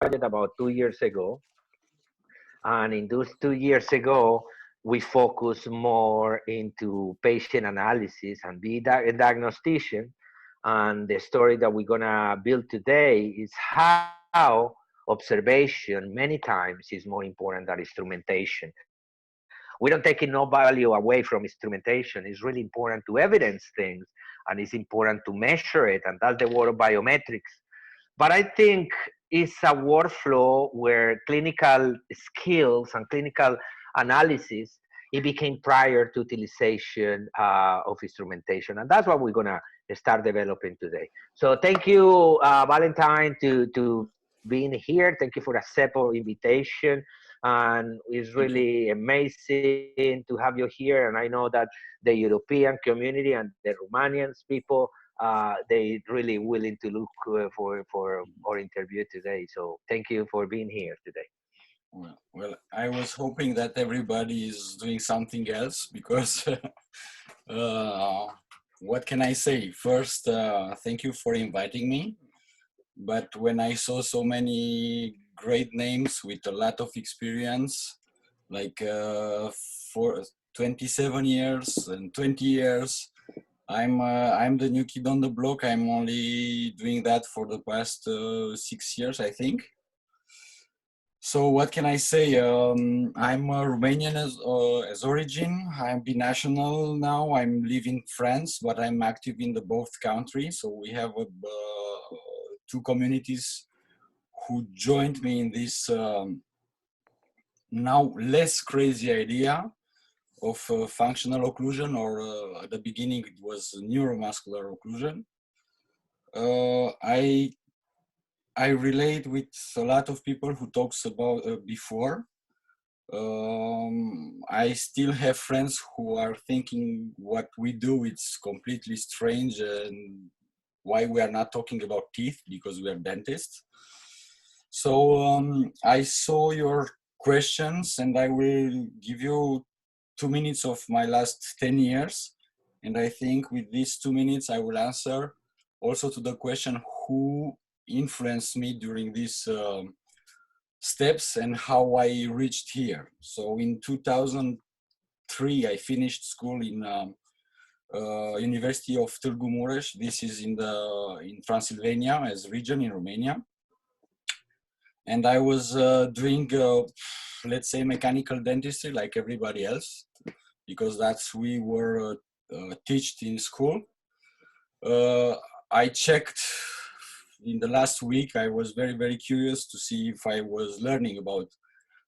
about 2 years ago. And in those 2 years ago, we focus more into patient analysis and be a diagnostician. And the story that we're gonna build today is how observation many times is more important than instrumentation. We don't take no value away from instrumentation. It's really important to evidence things, and it's important to measure it, and that's the word of biometrics. But I think it's a workflow where clinical skills and clinical analysis it became prior to utilization of instrumentation, and that's what we're gonna start developing today. So thank you, Valentine, to being here. Thank you for accepting our invitation, and it's Thank you. really amazing to have you here. And I know that the European community and the Romanians people they really willing to look for our interview today. So thank you for being here today. Well, I was hoping that everybody is doing something else because what can I say? First, thank you for inviting me. But when I saw so many great names with a lot of experience, like for 27 years and 20 years, I'm the new kid on the block. I'm only doing that for the past 6 years, I think. So what can I say? I'm a Romanian as origin. I'm binational now. I'm living in France, but I'm active in the both countries. So we have two communities who joined me in this now less crazy idea of functional occlusion, or at the beginning it was neuromuscular occlusion. I relate with a lot of people who talks about before. I still have friends who are thinking what we do it's completely strange and why we are not talking about teeth because we are dentists. So I saw your questions and I will give you 2 minutes of my last 10 years. And I think with these 2 minutes, I will answer also to the question who influenced me during these steps and how I reached here. So in 2003, I finished school in University of Târgu Mureș. This is in Transylvania as region in Romania. And I was doing, let's say, mechanical dentistry like everybody else, because that's we were taught in school. I checked in the last week. I was very, very curious to see if I was learning about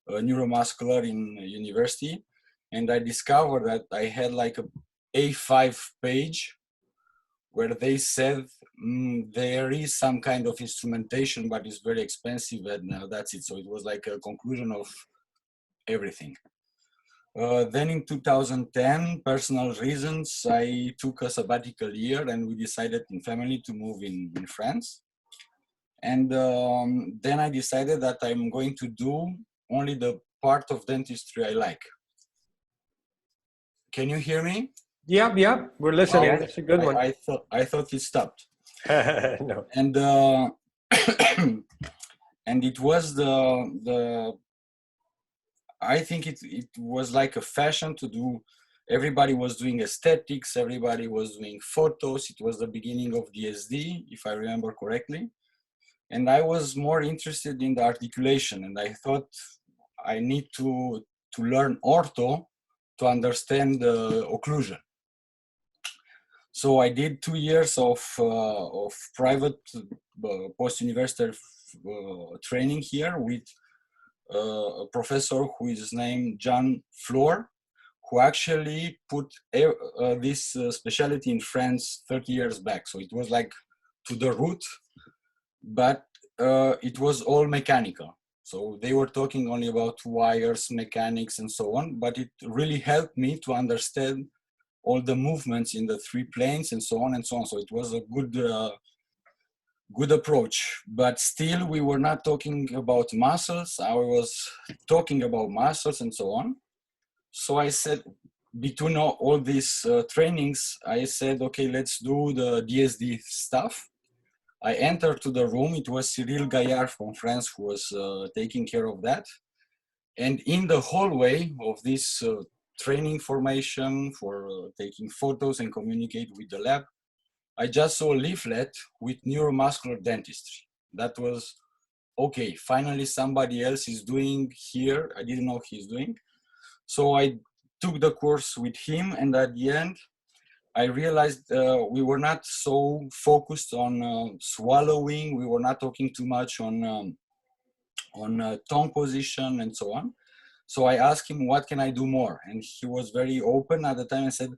neuromuscular in university. And I discovered that I had like a A5 page where they said there is some kind of instrumentation, but it's very expensive, and that's it. So it was like a conclusion of everything. Then in 2010, personal reasons, I took a sabbatical year and we decided in family to move in France. And then I decided that I'm going to do only the part of dentistry I like. Can you hear me? Yeah, we're listening. Yes. That's a good one. I thought it stopped. No. And and it was I think it was like a fashion to do. Everybody was doing aesthetics. Everybody was doing photos. It was the beginning of DSD, if I remember correctly. And I was more interested in the articulation. And I thought I need to learn ortho to understand the occlusion. So I did 2 years of private post-university training here with a professor who is named John Floor, who actually put this specialty in France 30 years back. So it was like to the root, but it was all mechanical. So they were talking only about wires, mechanics, and so on, but it really helped me to understand all the movements in the 3 planes and so on and so on. So it was a good approach, but still we were not talking about muscles. I was talking about muscles and so on. So I said, between all these trainings, I said, okay, let's do the DSD stuff. I entered to the room. It was Cyril Gaillard from France who was taking care of that. And in the hallway of this training formation for taking photos and communicate with the lab, I just saw a leaflet with neuromuscular dentistry. That was, okay, finally somebody else is doing here. I didn't know he's doing. So I took the course with him, and at the end, I realized we were not so focused on swallowing. We were not talking too much on tongue position and so on. So I asked him, what can I do more? And he was very open at the time and said,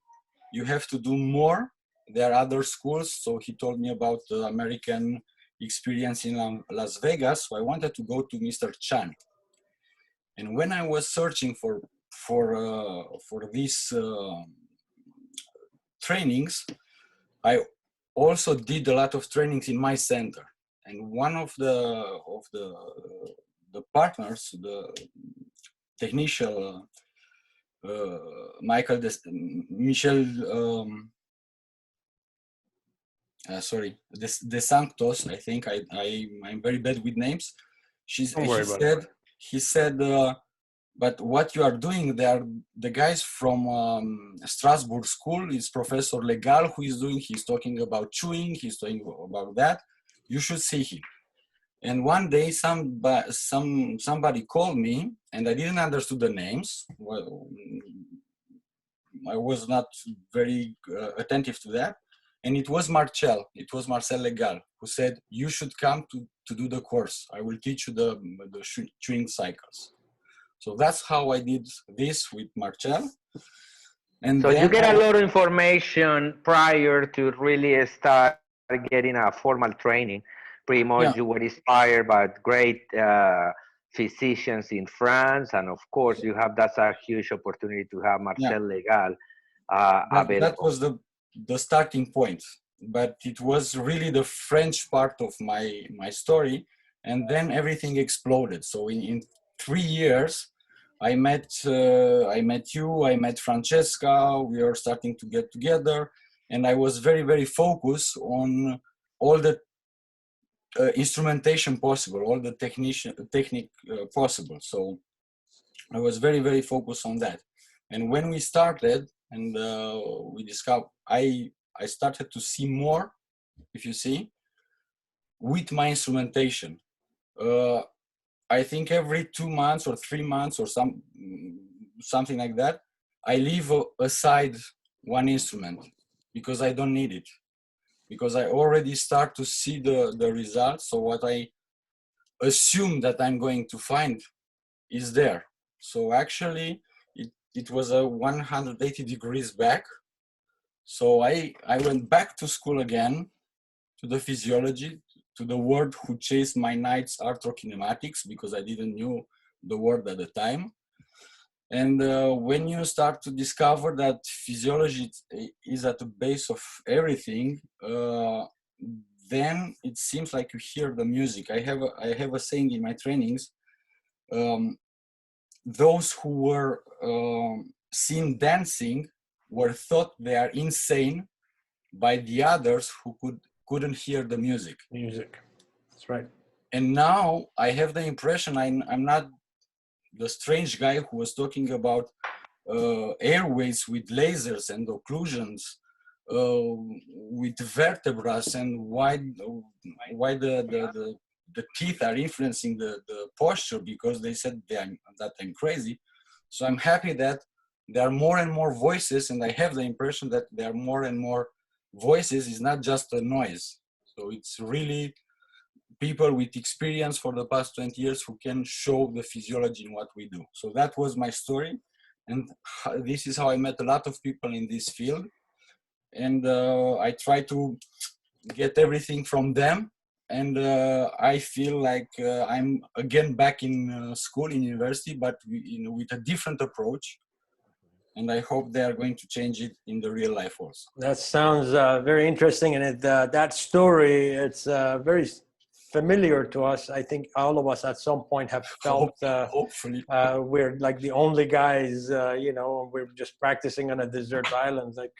you have to do more. There are other schools. So he told me about the American experience in Las Vegas. So I wanted to go to Mr. Chan. And when I was searching for these trainings, I also did a lot of trainings in my center. And one of the partners, the technician, De Sanctos, I think I'm very bad with names. He said, but what you are doing there, the guys from Strasbourg school is Professor Legal who is doing, he's talking about chewing, he's talking about that. You should see him. And one day somebody called me and I didn't understand the names. Well, I was not very attentive to that. And it was Marcel Legal, who said, you should come to do the course. I will teach you the chewing cycles. So that's how I did this with Marcel. And so you get a lot of information prior to really start getting a formal training. Pretty much you were inspired by great physicians in France. And of course, you have, that's a huge opportunity to have Marcel Legal available. That was the starting point. But it was really the French part of my story. And then everything exploded. So in 3 years, I met you, I met Francesca, we were starting to get together, and I was very, very focused on all the instrumentation possible, all the technique possible. So I was very, very focused on that. And when we started and we discovered, I started to see more, if you see, with my instrumentation. I think every 2 months or 3 months or something like that, I leave aside one instrument because I don't need it. Because I already start to see the results. So what I assume that I'm going to find is there. So actually it was a 180 degrees back. So I went back to school again, to the physiology, to the word who chased my nights, arthrokinematics, because I didn't know the word at the time. And when you start to discover that physiology is at the base of everything, then it seems like you hear the music. I have a saying in my trainings, those who were seen dancing were thought they are insane by the others who couldn't hear the music. That's right. And now I have the impression I'm not the strange guy who was talking about airways with lasers and occlusions, with vertebrae, and why the teeth are influencing the posture, because they said that I'm crazy. So I'm happy that there are more and more voices, and I have the impression that there are more and more voices. It's not just a noise. So it's really people with experience for the past 20 years who can show the physiology in what we do. So that was my story. And this is how I met a lot of people in this field. And I try to get everything from them. And I feel like I'm again back in school, in university, but with a different approach. And I hope they are going to change it in the real life also. That sounds very interesting. And that story, it's very familiar to us. I think all of us at some point have felt hopefully we're like the only guys, we're just practicing on a desert island, like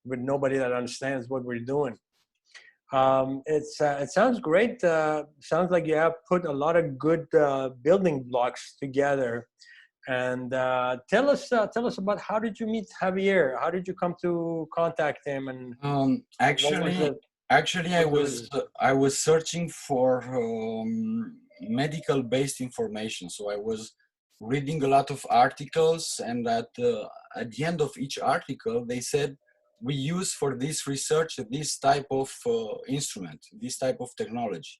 with nobody that understands what we're doing. It sounds great. Sounds like you have put a lot of good building blocks together. And tell us about, how did you meet Javier? How did you come to contact him? And what was Actually, it? actually, I was searching for medical-based information. So I was reading a lot of articles, and at the end of each article, they said, we use for this research this type of instrument, this type of technology.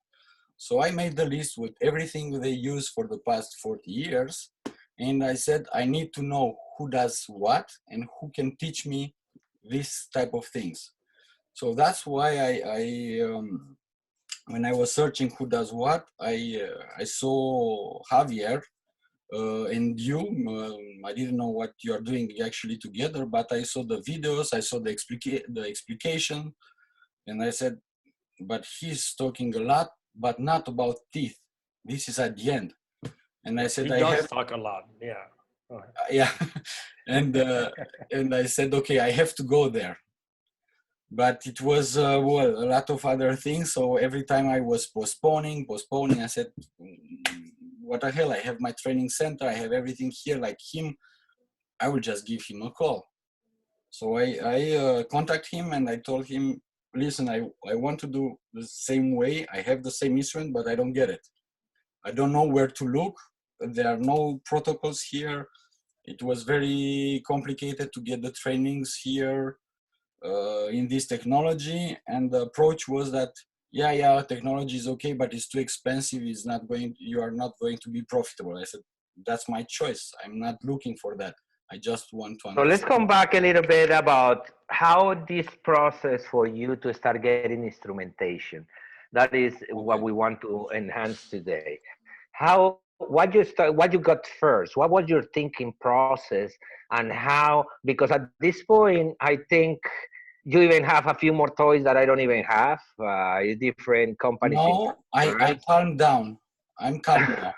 So I made the list with everything they use for the past 40 years. And I said, I need to know who does what and who can teach me this type of things. So that's why when I was searching who does what, I saw Javier and you. I didn't know what you are doing actually together, but I saw the videos, I saw the explication, and I said, but he's talking a lot, but not about teeth. This is at the end. And I said, He does talk a lot. Yeah. Yeah, and I said, okay, I have to go there. But it was well, a lot of other things. So every time I was postponing, I said, what the hell? I have my training center. I have everything here. Like him, I will just give him a call. So I contact him and I told him, listen, I want to do the same way. I have the same instrument, but I don't get it. I don't know where to look. There are no protocols here. It was very complicated to get the trainings here in this technology. And the approach was that, yeah, technology is okay, but it's too expensive. It's not going, you are not going to be profitable. I said, that's my choice. I'm not looking for that. I just want to So let's understand. come back a little bit about how this process for you to start getting instrumentation. That is what we want to enhance today. How, what you got first? What was your thinking process, and how? Because at this point, I think you even have a few more toys that I don't even have. Different companies in No, I France. calmed down. I'm calm now.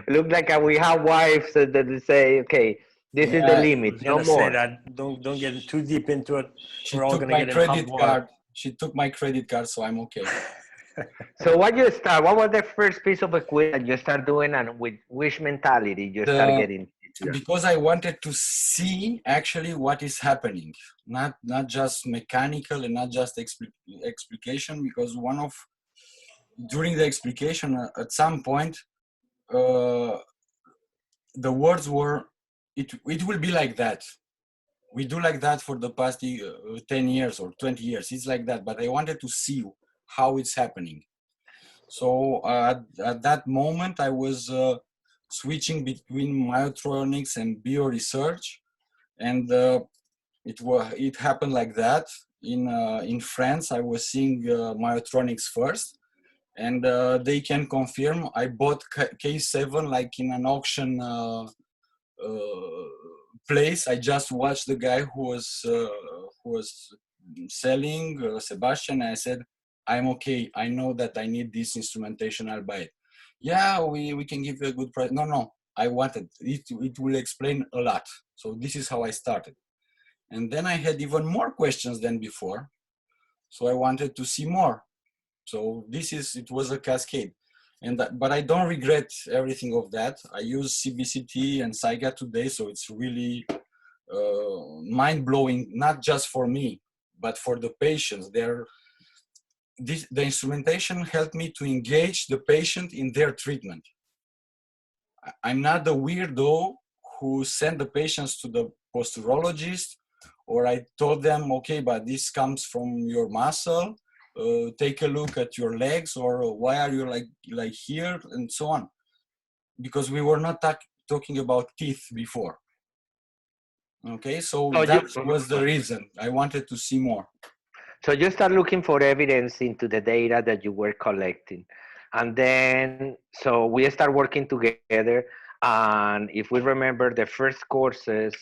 Look like we have wives that say, okay, this is the Yeah, I limit, was no gonna say more. that. Don't get too deep into it. she We're all took gonna my get in hot credit water. card. She took my credit card, so I'm okay. So what you start? What was the first piece of equipment you start doing, and with which mentality you start The getting? because I wanted to see actually what is happening, not just mechanical and not just explication. Because during the explication at some point, uh, the words were, it will be like that. We do like that for the past 10 years or 20 years. It's like that, but I wanted to see how it's happening. So at that moment, I was switching between myotronics and bioresearch, and it happened like that. In France, I was seeing myotronics first, and they can confirm. I bought K7 like in an auction place. I just watched the guy who was selling, Sebastian. And I said, I'm okay. I know that I need this instrumentation. I'll buy it. Yeah, we can give you a good price. No, I wanted it. It will explain a lot. So this is how I started. And then I had even more questions than before. So I wanted to see more. So it was a cascade. But I don't regret everything of that. I use CBCT and SIGA today, so it's really mind-blowing, not just for me, but for the patients. The instrumentation helped me to engage the patient in their treatment. I'm not the weirdo who sent the patients to the posturologist, or I told them, okay, but this comes from your muscle. Take a look at your legs, or why are you like here, and so on. Because we were not talking about teeth before. Okay, so that was the reason I wanted to see more. So you start looking for evidence into the data that you were collecting. And then, so we start working together. And if we remember the first courses,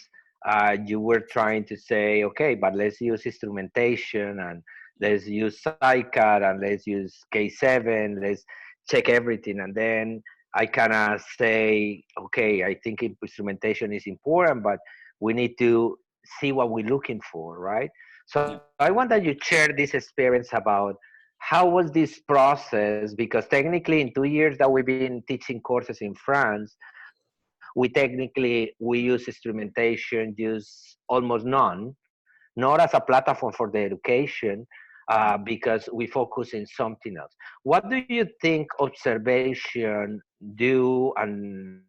you were trying to say, okay, but let's use instrumentation, and let's use SciCat, and let's use K7, let's check everything. And then I kind of say, okay, I think instrumentation is important, but we need to see what we're looking for, right? So I want that you share this experience about how was this process, because technically in 2 years that we've been teaching courses in France, we use instrumentation, use almost none, not as a platform for the education, because we focus in something else. What do you think observation do and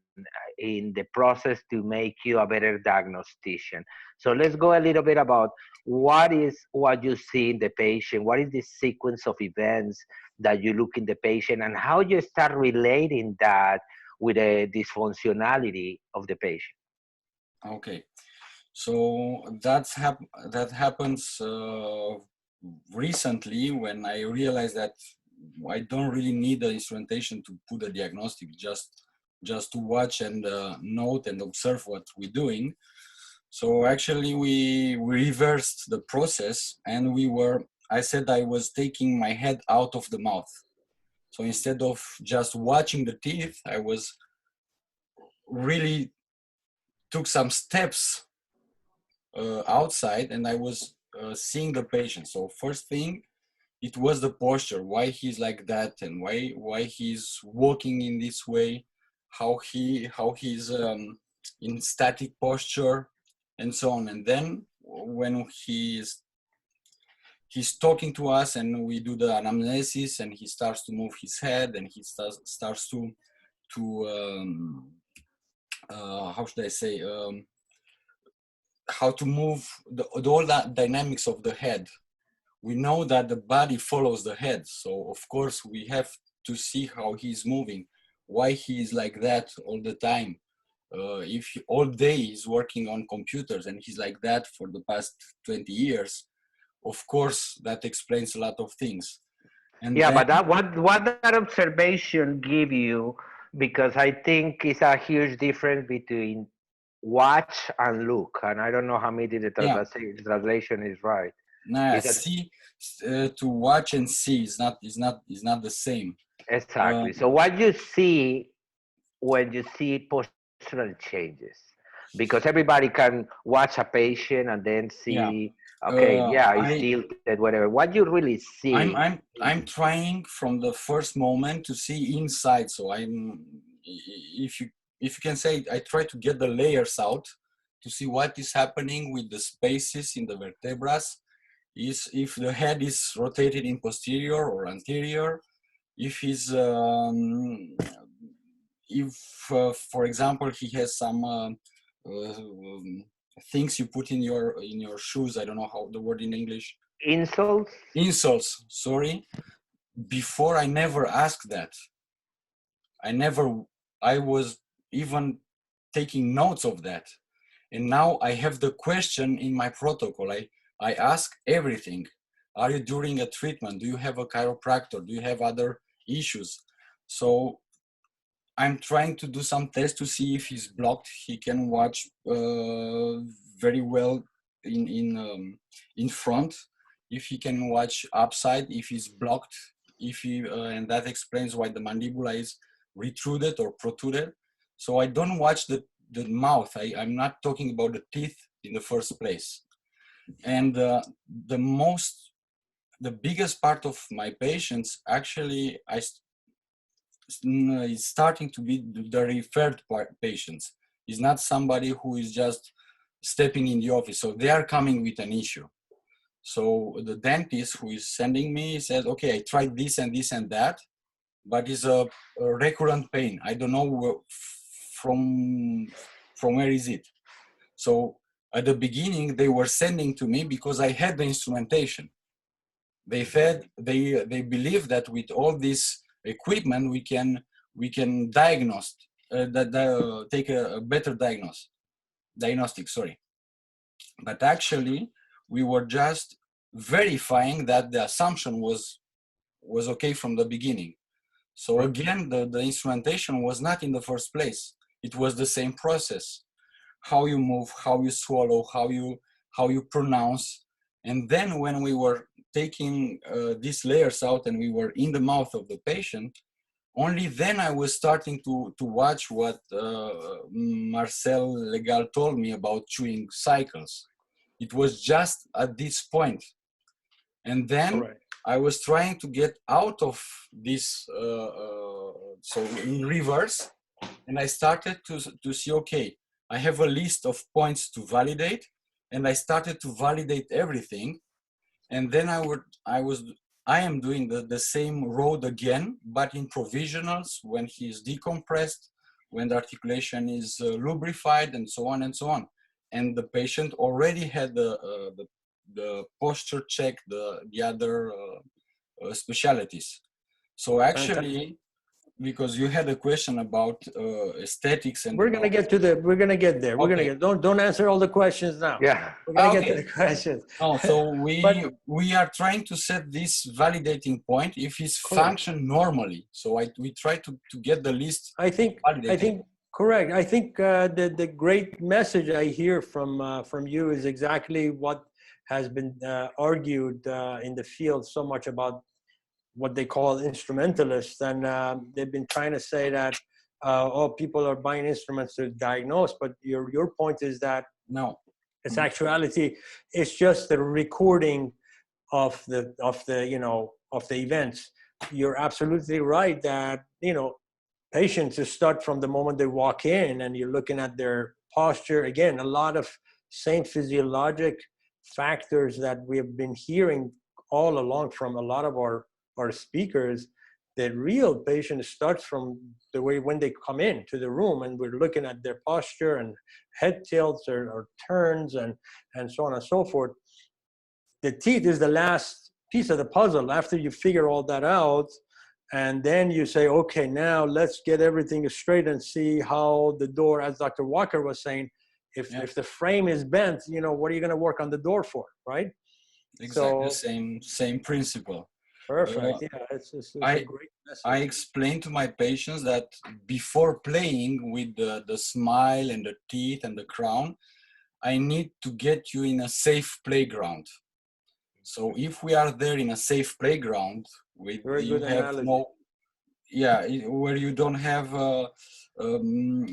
in the process to make you a better diagnostician? So let's go a little bit about what you see in the patient, what is the sequence of events that you look in the patient, and how you start relating that with the dysfunctionality of the patient. Okay, so that happens recently when I realized that I don't really need the instrumentation to put a diagnostic, just to watch and note and observe what we're doing. So actually we reversed the process, and I said I was taking my head out of the mouth. So instead of just watching the teeth, I was really took some steps outside, and I was seeing the patient. So first thing, it was the posture, why he's like that, and why he's walking in this way, how he's in static posture, and so on. And then when he's talking to us, and we do the anamnesis, and he starts to move his head, and he starts to how should I say, how to move all that dynamics of the head. We know that the body follows the head, so of course we have to see how he's moving, why he's like that all the time. If all day he's working on computers and he's like that for the past 20 years, of course that explains a lot of things. And Yeah, then, but what that observation give you, because I think it's a huge difference between watch and look, and I don't know how maybe the yeah, translation is right. nah, Is that see, to watch and see is not the same. exactly? So what you see when you see postural changes, because everybody can watch a patient and then Yeah, see, okay, yeah, it's I tilted, whatever. What you really I'm see, I'm I'm trying from the first moment to see inside. So if you can say, I try to get the layers out to see what is happening with the spaces in the vertebrae. Is if the head is rotated in posterior or anterior, if he's if for example he has some things you put in your shoes. I don't know how the word in English. insults. Insoles, sorry. Before I never asked that. I was even taking notes of that. And now I have the question in my protocol. I ask everything. Are you during a treatment? Do you have a chiropractor? Do you have other issues? So I'm trying to do some tests to see if he's blocked. He can watch very well in front. If he can watch upside, if he's blocked, and that explains why the mandibula is retruded or protruded. So I don't watch the mouth. I'm not talking about the teeth in the first place. And the biggest part of my patients actually is starting to be the referred patients. It's not somebody who is just stepping in the office. So they are coming with an issue. So the dentist who is sending me says, okay, I tried this and this and that, but it's a recurrent pain. I don't know from where is it. So at the beginning, they were sending to me because I had the instrumentation. They believe that with all this equipment, we can diagnose, take a better diagnostic, sorry. But actually, we were just verifying that the assumption was okay from the beginning. So again, the instrumentation was not in the first place. It was the same process. How you move, how you swallow, how you pronounce. And then when we were taking these layers out and we were in the mouth of the patient, only then I was starting to watch what Marcel Legal told me about chewing cycles. It was just at this point. And then Correct. I was trying to get out of this, so in reverse, and I started to see, okay, I have a list of points to validate, and I started to validate everything. And then I am doing the same road again, but in provisionals, when he is decompressed, when the articulation is lubrified, and so on and so on. And the patient already had the posture check, the other specialities. So actually, because you had a question about aesthetics and We're gonna get to the. We're gonna get there. We're Okay. gonna get. Don't answer all the questions now. Yeah. We're gonna get Okay. to the questions. No, so But- we are trying to set this validating point if it's Correct. function normally. So we try to get the list I think validated. correct. I think the great message I hear from you is exactly what has been argued in the field so much about what they call instrumentalists, and they've been trying to say that people are buying instruments to diagnose, but your point is that No. its actuality it's just the recording of the events. You're absolutely right that patients just start from the moment they walk in, and you're looking at their posture. Again, a lot of same physiologic factors that we have been hearing all along from a lot of our speakers. The real patient starts from the way when they come into the room, and we're looking at their posture and head tilts or turns and so on and so forth. The teeth is the last piece of the puzzle. After you figure all that out, and then you say, okay, now let's get everything straight and see how the door, as Dr. Walker was saying, if the frame is bent, what are you going to work on the door for, right? Exactly, So, same principle. Perfect. Yeah, it's a great message. I explain to my patients that before playing with the smile and the teeth and the crown, I need to get you in a safe playground. So if we are there in a safe playground, with Very you good have analogy. where you don't have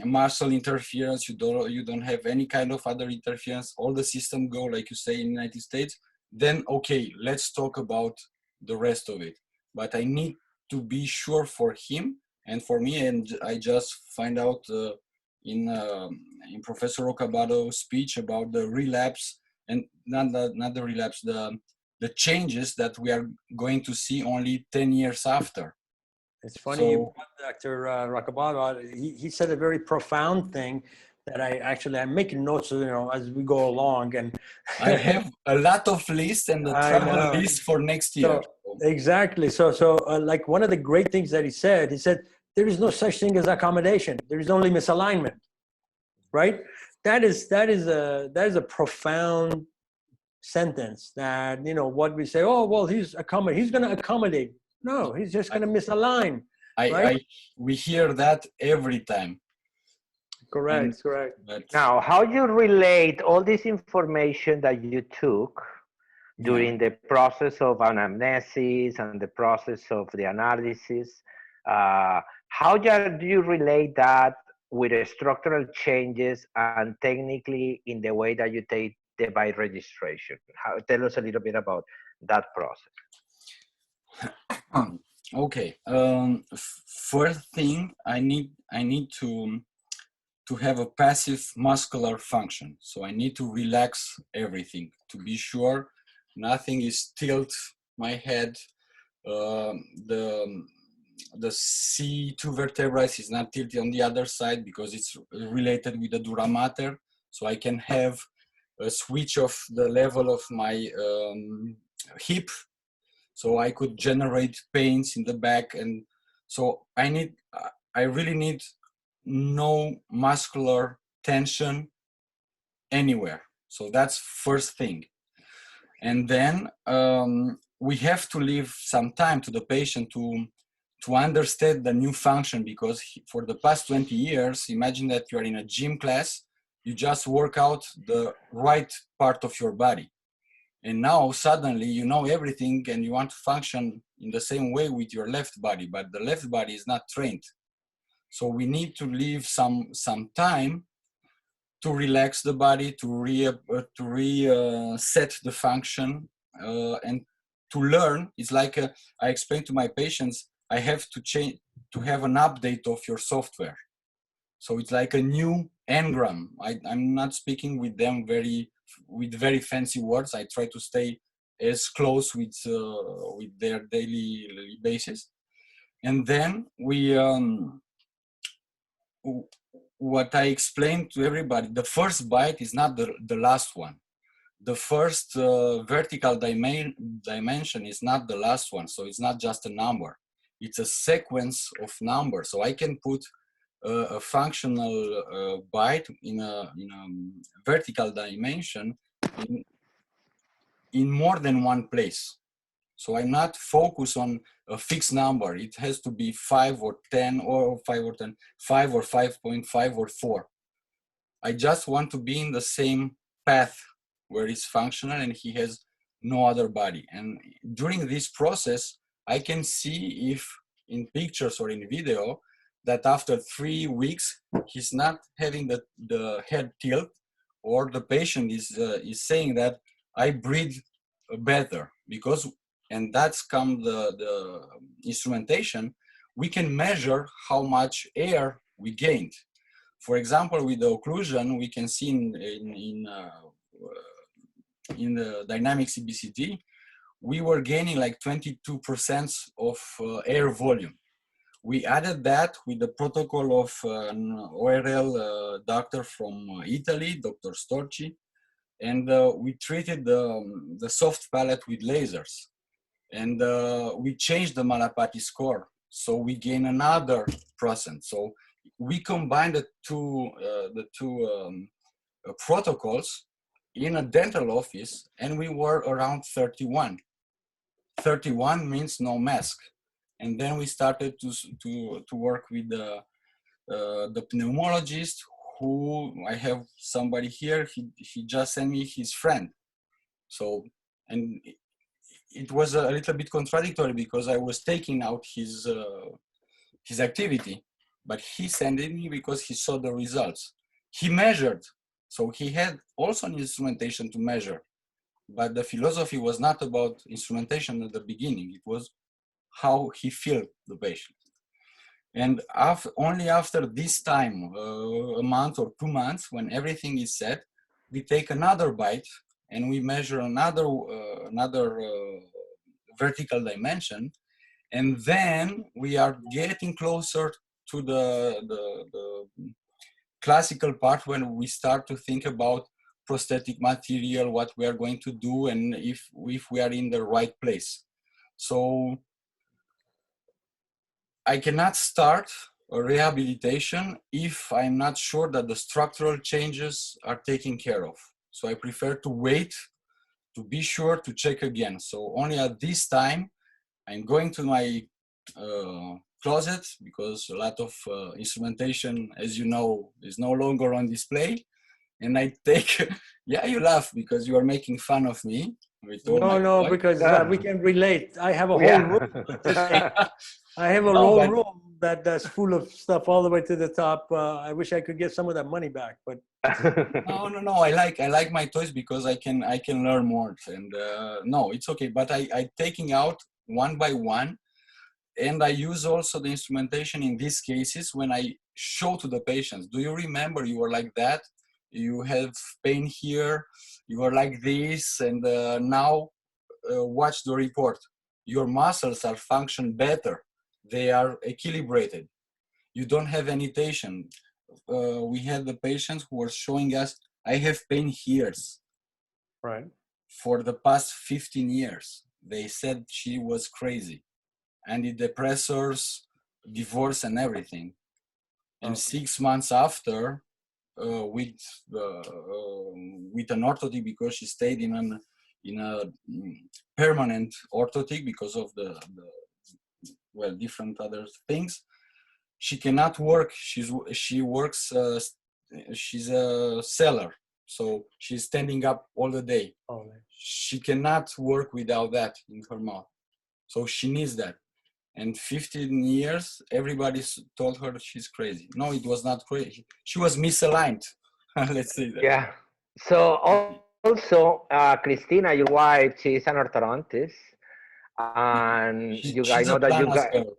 muscle interference, you don't have any kind of other interference, all the system go like you say in the United States, then okay, let's talk about the rest of it. But I need to be sure for him and for me, and I just find out in Professor Rocabado's speech about the relapse, and not the relapse, the changes that we are going to see only 10 years after. It's funny you brought Dr. Rocabato. He said a very profound thing that I'm making notes, as we go along. And I have a lot of lists and the travel list for next year. Exactly. So like one of the great things that he said, there is no such thing as accommodation. There is only misalignment, right? That is a profound sentence that, what we say, oh, well, he's going to accommodate. No, he's just going to misalign. Right? We hear that every time. Correct. Now, how you relate all this information that you took during the process of anamnesis and the process of the analysis, how do you relate that with the structural changes and technically in the way that you take the bioregistration? Tell us a little bit about that process. Okay. First thing, I need to have a passive muscular function. So I need to relax everything to be sure nothing is tilt my head. The C2 vertebrae is not tilted on the other side because it's related with the dura mater. So I can have a switch of the level of my hip. So I could generate pains in the back. And so I really need no muscular tension anywhere. So that's first thing. And then we have to leave some time to the patient to understand the new function, because for the past 20 years, imagine that you are in a gym class, you just work out the right part of your body. And now suddenly you know everything and you want to function in the same way with your left body, but the left body is not trained. So we need to leave some time to relax the body, to reset the function, and to learn. It's like I explain to my patients, I have to change to have an update of your software. So it's like a new engram. I'm not speaking with them with very fancy words. I try to stay as close with their daily basis. And then we, what I explained to everybody, the first byte is not the last one. The first vertical dimension is not the last one. So it's not just a number. It's a sequence of numbers. So I can put a functional byte in a vertical dimension in more than one place. So I'm not focused on a fixed number. It has to be 5 or 10 or 5 or 10, 5 or 5.5 or 4. I just want to be in the same path where it's functional and he has no other body. And during this process, I can see if in pictures or in video that after 3 weeks, he's not having the head tilt, or the patient is saying that I breathe better because, and that's come the instrumentation, we can measure how much air we gained. For example, with the occlusion, we can see in the dynamic CBCT, we were gaining like 22% of air volume. We added that with the protocol of an ORL doctor from Italy, Dr. Storci, and we treated the soft palate with lasers. And we changed the Malapati score, so we gain another %. So we combined the two protocols in a dental office, and we were around 31. 31 means no mask. And then we started to work with the pneumologist, who I have somebody here. He just sent me his friend. So, and it was a little bit contradictory because I was taking out his activity, but he sent it me because he saw the results. He measured, so he had also an instrumentation to measure, but the philosophy was not about instrumentation at the beginning. It was how he felt the patient. And only after this time, a month or 2 months, when everything is set, we take another bite and we measure another vertical dimension, and then we are getting closer to the classical part when we start to think about prosthetic material, what we are going to do, and if we are in the right place. So I cannot start a rehabilitation if I'm not sure that the structural changes are taken care of. So I prefer to wait to be sure to check again. So only at this time, I'm going to my closet, because a lot of instrumentation, as you know, is no longer on display. And I take, yeah, you laugh because you are making fun of me. No, because we can relate. I have a whole room. I have a whole room that's full of stuff all the way to the top. I wish I could get some of that money back, but no. I like my toys because I can learn more. And no, it's okay. But I taking out one by one, and I use also the instrumentation in these cases when I show to the patients. Do you remember you were like that? You have pain here. You are like this, and now watch the report. Your muscles are function better. They are equilibrated. You don't have any tension. We had the patients who were showing us, I have pain here. Right. For the past 15 years. They said she was crazy. Antidepressors, divorce and everything. And 6 months after, with an orthotic, because she stayed in a permanent orthotic because of the different other things. She cannot work. She works. She's a seller, so she's standing up all the day. Oh, man. She cannot work without that in her mouth, so she needs that. And 15 years, everybody told her she's crazy. No, it was not crazy. She was misaligned. Let's say that. Yeah. So also, Christina, your wife, she's an orthodontist, and I She's know a that you planner's got, girl.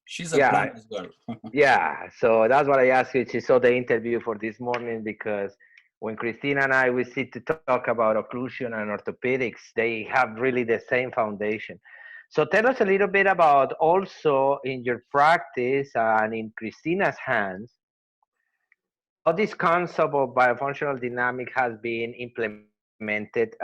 She's a yeah, planner's girl. yeah. So that's what I asked you. She saw the interview for this morning because when Christina and I we sit to talk about occlusion and orthopedics, they have really the same foundation. So tell us a little bit about also in your practice and in Christina's hands how this concept of biofunctional dynamic has been implemented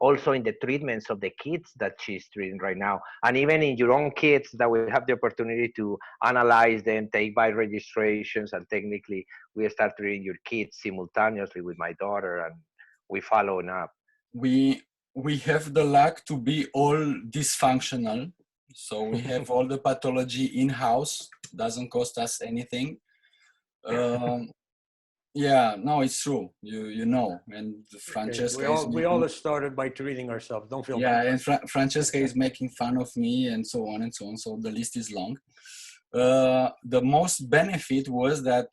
also in the treatments of the kids that she's treating right now, and even in your own kids that we have the opportunity to analyze them, take by registrations, and technically we start treating your kids simultaneously with my daughter, and we following up. we we have the luck to be all dysfunctional, so we have all the pathology in house. Doesn't cost us anything. Um, yeah, no, it's true. You know, and Okay. We Francesca is all we making all started by treating ourselves. Don't feel yeah, bad. and Francesca is making fun of me, and so on and so on. So the list is long. The most benefit was that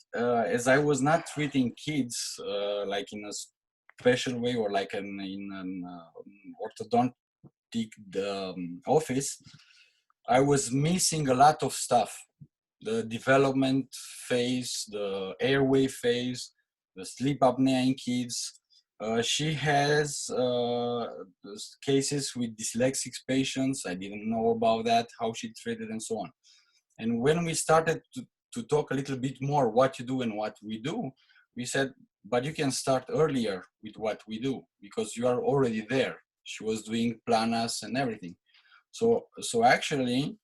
as I was not treating kids like in a special way or like in an orthodontic office, I was missing a lot of stuff. The development phase, the airway phase, the sleep apnea in kids. She has cases with dyslexic patients. I didn't know about that, how she treated and so on. And when we started to talk a little bit more what you do and what we do, we said, but you can start earlier with what we do because you are already there. She was doing planas and everything. So actually,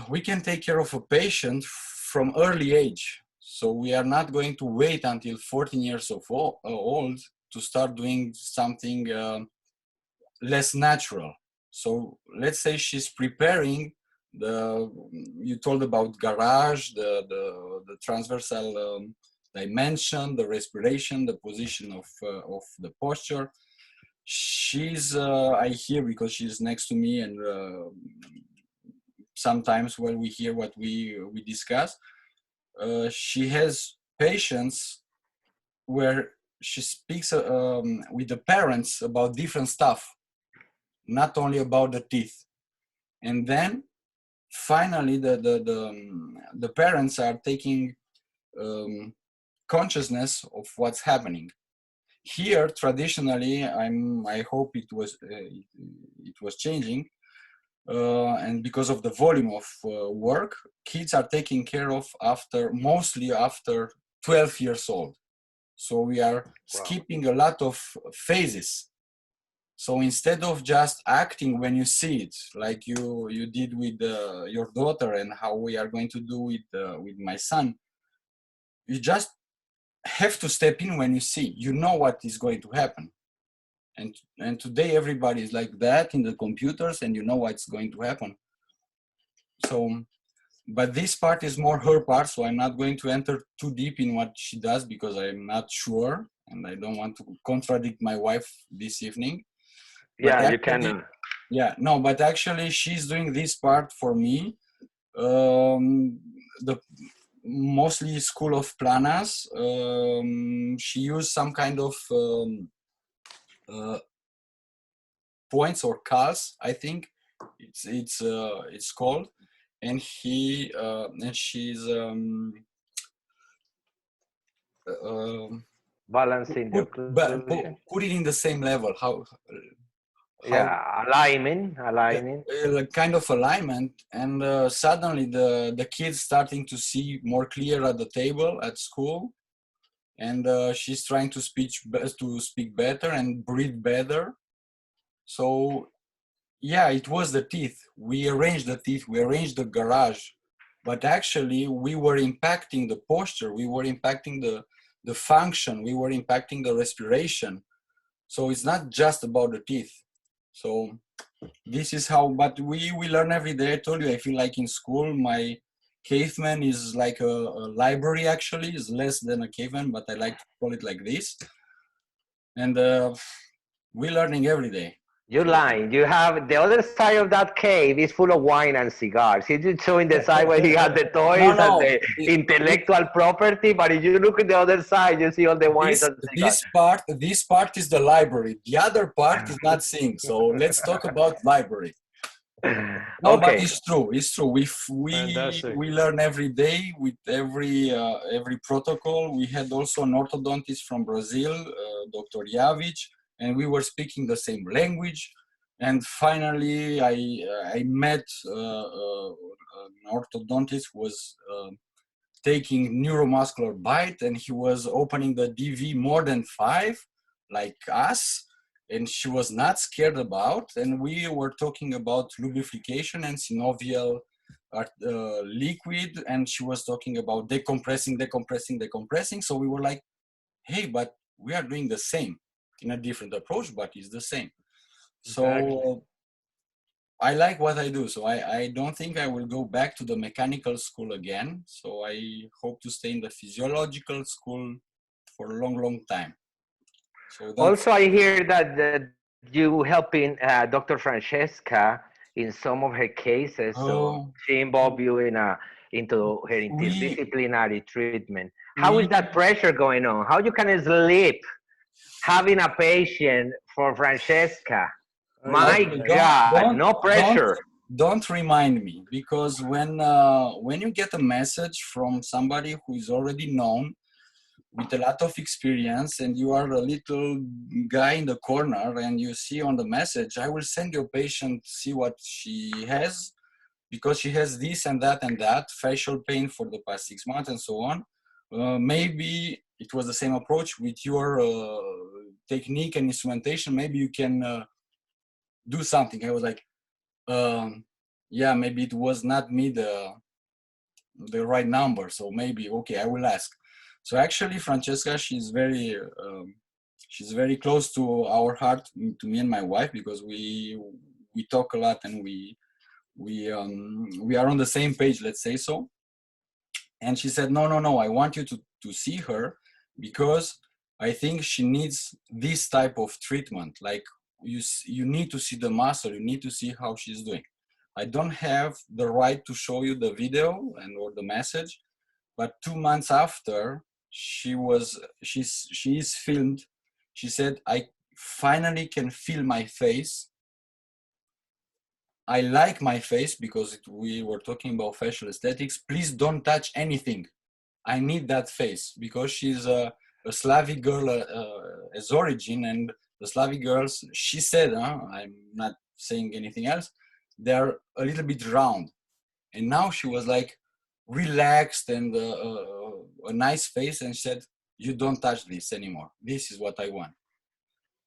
we can take care of a patient from early age. So we are not going to wait until 14 years of old to start doing something less natural. So let's say she's preparing you told about garage, the transversal dimension, the respiration, the position of the posture. She's I hear because she's next to me, and sometimes when we hear what we discuss, she has patients where she speaks with the parents about different stuff, not only about the teeth. And then finally the parents are taking consciousness of what's happening. Here traditionally, I hope it was changing, and because of the volume of work, kids are taken care of mostly after 12 years old. So we are Wow. skipping a lot of phases. So instead of just acting when you see it, like you did with your daughter, and how we are going to do with my son, you just have to step in when you see. You know what is going to happen, and today everybody is like that in the computers, and you know what's going to happen. So, but this part is more her part, so I'm not going to enter too deep in what she does because I'm not sure, and I don't want to contradict my wife this evening. But Yeah, you actually, can. yeah, no, but actually she's doing this part for me. The mostly school of planas. She used some kind of uh, points or cals, I think it's called, and she's Balancing the occlusion. put it in the same level. How Yeah, aligning. like kind of alignment, and suddenly the kids starting to see more clear at the table at school, and she's trying to speak better and breathe better. So yeah, it was the teeth. We arranged the teeth, we arranged the garage, but actually we were impacting the posture, we were impacting the function, we were impacting the respiration. So it's not just about the teeth. So this is how, but we learn every day. I told you, I feel like in school, my caveman is like a library, actually. Is less than a caveman, but I like to call it like this. And we're learning every day. You're lying. You have the other side of that cave is full of wine and cigars. He's just showing the side where he has the No, toys and no. the intellectual property, but if you look at the other side, you see all the wines This and cigars. this part is the library. The other part is not seeing. So let's talk about library. No, but Okay. it's true. It's true. Fantastic. We learn every day with every protocol. We had also an orthodontist from Brazil, Dr. Javic, and we were speaking the same language. And finally, I met an orthodontist who was taking neuromuscular bite, and he was opening the DV more than 5, like us, and she was not scared about. And we were talking about lubrification and synovial liquid, and she was talking about decompressing. So we were like, hey, but we are doing the same in a different approach, but it's the same. Exactly. So I like what I do, so I don't think I will go back to the mechanical school again. So I hope to stay in the physiological school for a long time. So that's Also, I hear that you helping Dr. Francesca in some of her cases. So oh she involved you in into her we interdisciplinary treatment. How is we that pressure going on? How you can sleep having a patient for Francesca? Yeah, My okay, God, no pressure. don't remind me, because when you get a message from somebody who is already known with a lot of experience, and you are a little guy in the corner, and you see on the message, I will send your patient see what she has, because she has this and that facial pain for the past 6 months and so on. Maybe it was the same approach with your technique and instrumentation. Maybe you can do something. I was like, yeah, maybe it was not me the right number, so maybe okay, I will ask. So actually, Francesca, she's very close to our heart, to me and my wife, because we talk a lot, and we are on the same page, let's say so. And she said, no, I want you to see her, because I think she needs this type of treatment. Like, you need to see the muscle, you need to see how she's doing. I don't have the right to show you the video and or the message, but 2 months after she is filmed, she said, I finally can feel my face. I like my face, because we were talking about facial aesthetics. Please don't touch anything. I need that face, because she's a Slavic girl as origin, and the Slavic girls, she said, I'm not saying anything else, they're a little bit round. And now she was like relaxed and a nice face, and she said, you don't touch this anymore. This is what I want.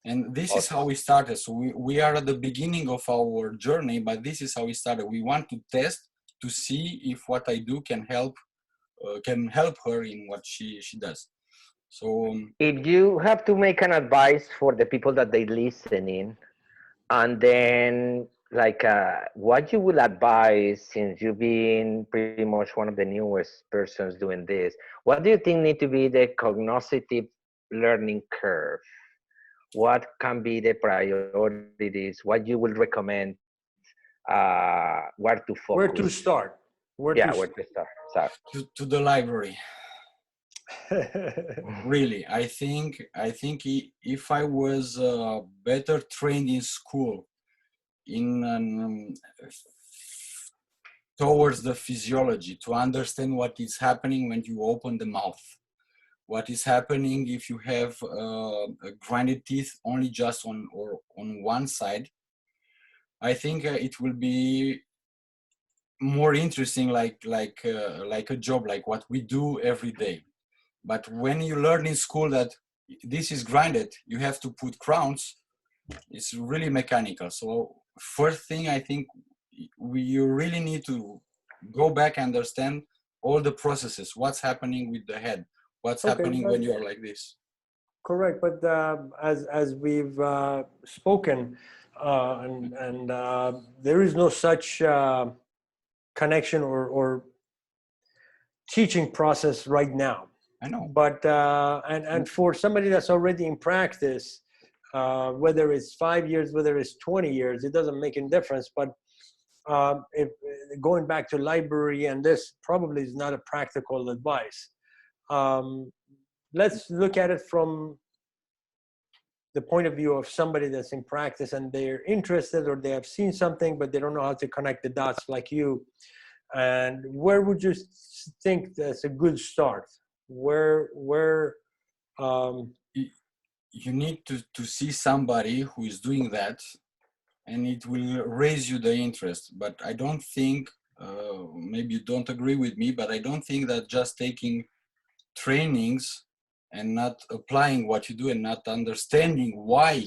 And this is how we started. So we are at the beginning of our journey, but this is how we started. We want to test to see if what I do can help her in what she does. So If you have to make an advice for the people that they listen in, and then like what you will advise, since you've been pretty much one of the newest persons doing this, what do you think need to be the cognitive learning curve? What can be the priorities? What you will recommend? Where to where to focus? start? Where Yeah, to where start? to start? Sorry. to the library. Really, I think if I was better trained in school in towards the physiology, to understand what is happening when you open the mouth, what is happening if you have grinded teeth only just on one side, I think it will be more interesting, like a job, like what we do every day. But when you learn in school that this is grinded, you have to put crowns, it's really mechanical. So first thing, I think you really need to go back and understand all the processes, what's happening with the head, what's Okay, happening when you are like this. correct. But as we've spoken, and there is no such connection or teaching process right now. I know. But and for somebody that's already in practice, whether it's 5 years, whether it's 20 years, it doesn't make any difference. But if going back to library, and this probably is not a practical advice. Let's look at it from the point of view of somebody that's in practice and they're interested, or they have seen something, but they don't know how to connect the dots like you. And where would you think that's a good start? You need to see somebody who is doing that, and it will raise you the interest. But I don't think, maybe you don't agree with me, but I don't think that just taking trainings and not applying what you do and not understanding why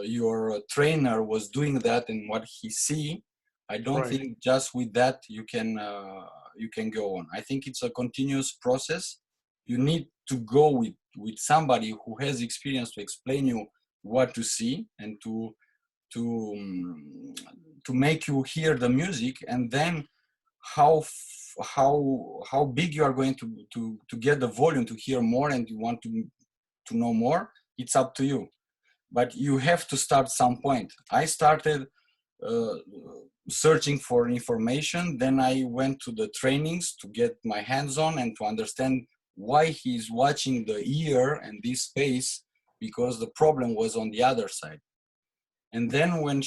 your trainer was doing that and what he see, I don't think just with that you can go on. I think it's a continuous process. You need to go with somebody who has experience to explain you what to see and to make you hear the music, and then how big you are going to get the volume to hear more, and you want to know more. It's up to you, but you have to start some point. I started searching for information, then I went to the trainings to get my hands on and to understand why he's watching the ear and this space, because the problem was on the other side. And then when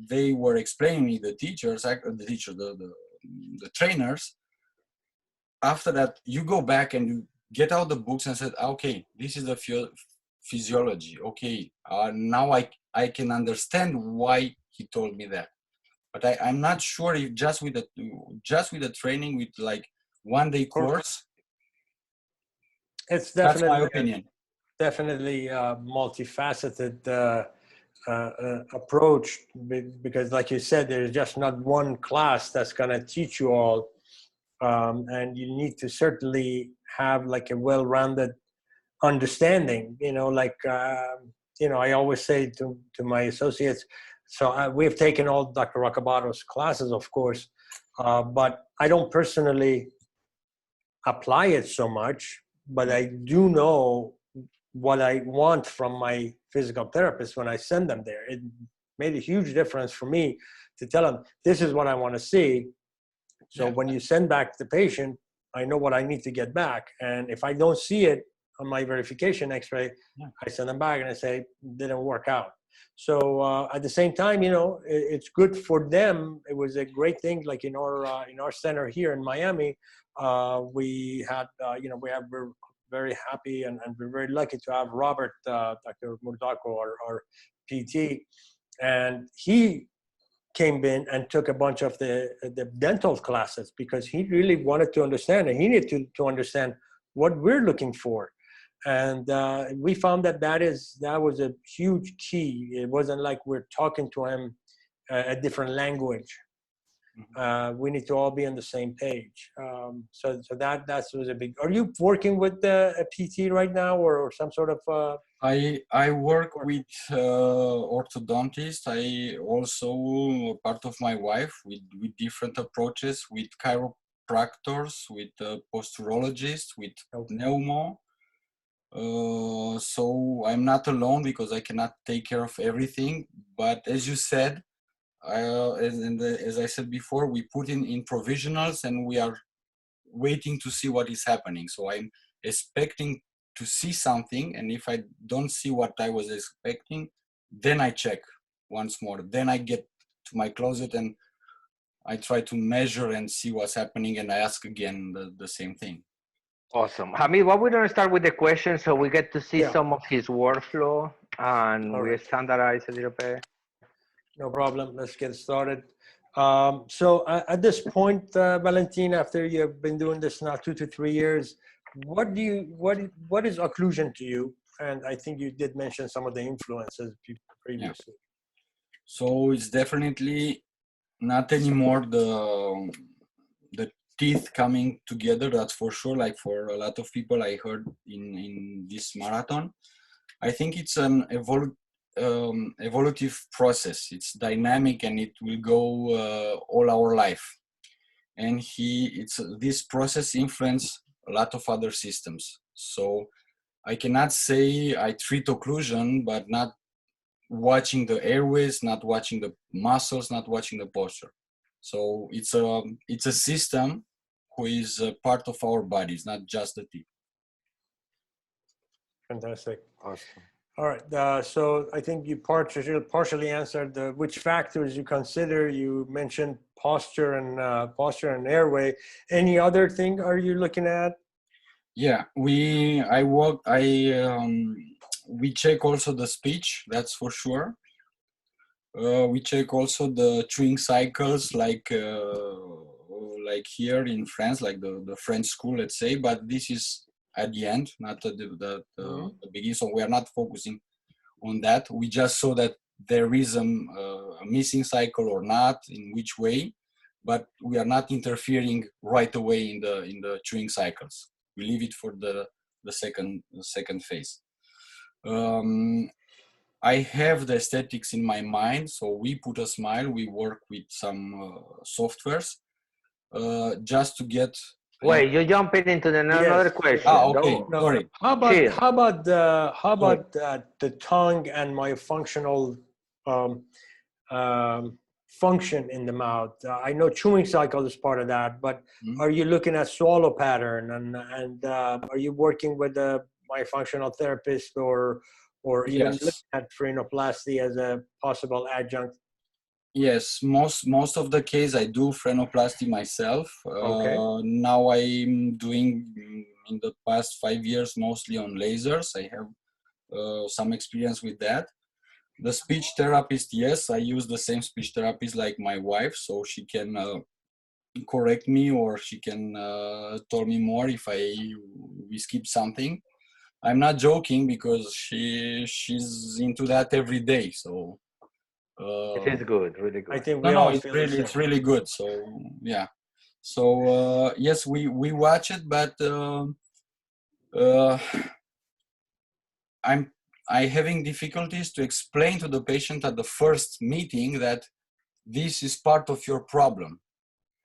they were explaining me, the trainers, after that you go back and you get out the books and said, okay, this is the physiology. Okay, now I can understand why he told me that. But I'm not sure if just with the training, with like 1 day course. It's definitely, that's my opinion. Definitely multifaceted approach, because like you said, there's just not one class that's going to teach you all, and you need to certainly have like a well-rounded understanding, I always say to my associates, so we have taken all Dr. Roccabado's classes, of course, but I don't personally apply it so much, but I do know what I want from my physical therapist when I send them there. It made a huge difference for me to tell them, this is what I want to see. So when you send back the patient, I know what I need to get back. And if I don't see it on my verification x-ray, I send them back and I say, didn't work out. So at the same time, it's good for them. It was a great thing. Like in our center here in Miami, we had, we're very happy and we're very lucky to have Robert, Dr. Murdaco, our PT, and he came in and took a bunch of the dental classes because he really wanted to understand, and he needed to understand what we're looking for. And we found that was a huge key. It wasn't like we're talking to him a different language. We need to all be on the same page. So that was a big. Are you working with a PT right now, or some sort of? I work with orthodontists. I also, part of my wife, with different approaches, with chiropractors, with posturologists, with pneumo. So I'm not alone because I cannot take care of everything. But as you said, as I said before, we put in provisionals and we are waiting to see what is happening. So I'm expecting to see something, and if I don't see what I was expecting, then I check once more. Then I get to my closet and I try to measure and see what's happening, and I ask again the same thing. Awesome. Hamid, why we don't start with the questions so we get to see some of his workflow and we standardize a little bit? No problem. Let's get started. So at this point, Valentin, after you've been doing this now 2 to 3 years, what is occlusion to you? And I think you did mention some of the influences previously. So it's definitely not anymore the teeth coming together, that's for sure. Like for a lot of people I heard in this marathon, I think it's an evolutive process. It's dynamic and it will go all our life. And this process influences a lot of other systems. So I cannot say I treat occlusion, but not watching the airways, not watching the muscles, not watching the posture. So it's a system who is a part of our bodies, not just the teeth. Fantastic. Awesome. All right. So I think you partially answered which factors you consider. You mentioned posture and airway. Any other thing are you looking at? Yeah, we check also the speech, that's for sure. We check also the chewing cycles, like here in France, like the French school, let's say. But this is at the end, not at the beginning. So we are not focusing on that. We just saw that there is a missing cycle or not, in which way, but we are not interfering right away in the chewing cycles. We leave it for the second phase. I have the aesthetics in my mind, so we put a smile. We work with some softwares just to get. Wait, you're jumping into another question. Okay. No. Sorry. How about the tongue and my functional function in the mouth? I know chewing cycle is part of that, but are you looking at swallow pattern and are you working with my functional therapist or even looking at phrenoplasty as a possible adjunct? Yes, most of the case I do phrenoplasty myself. Okay. Now I'm doing in the past 5 years mostly on lasers. I have some experience with that. The speech therapist, yes, I use the same speech therapist like my wife, so she can correct me or she can tell me more if we skip something. I'm not joking because she's into that every day. So it is good, really good. I think we all feel it's really good. So yeah. So yes, we watch it, but I'm having difficulties to explain to the patient at the first meeting that this is part of your problem,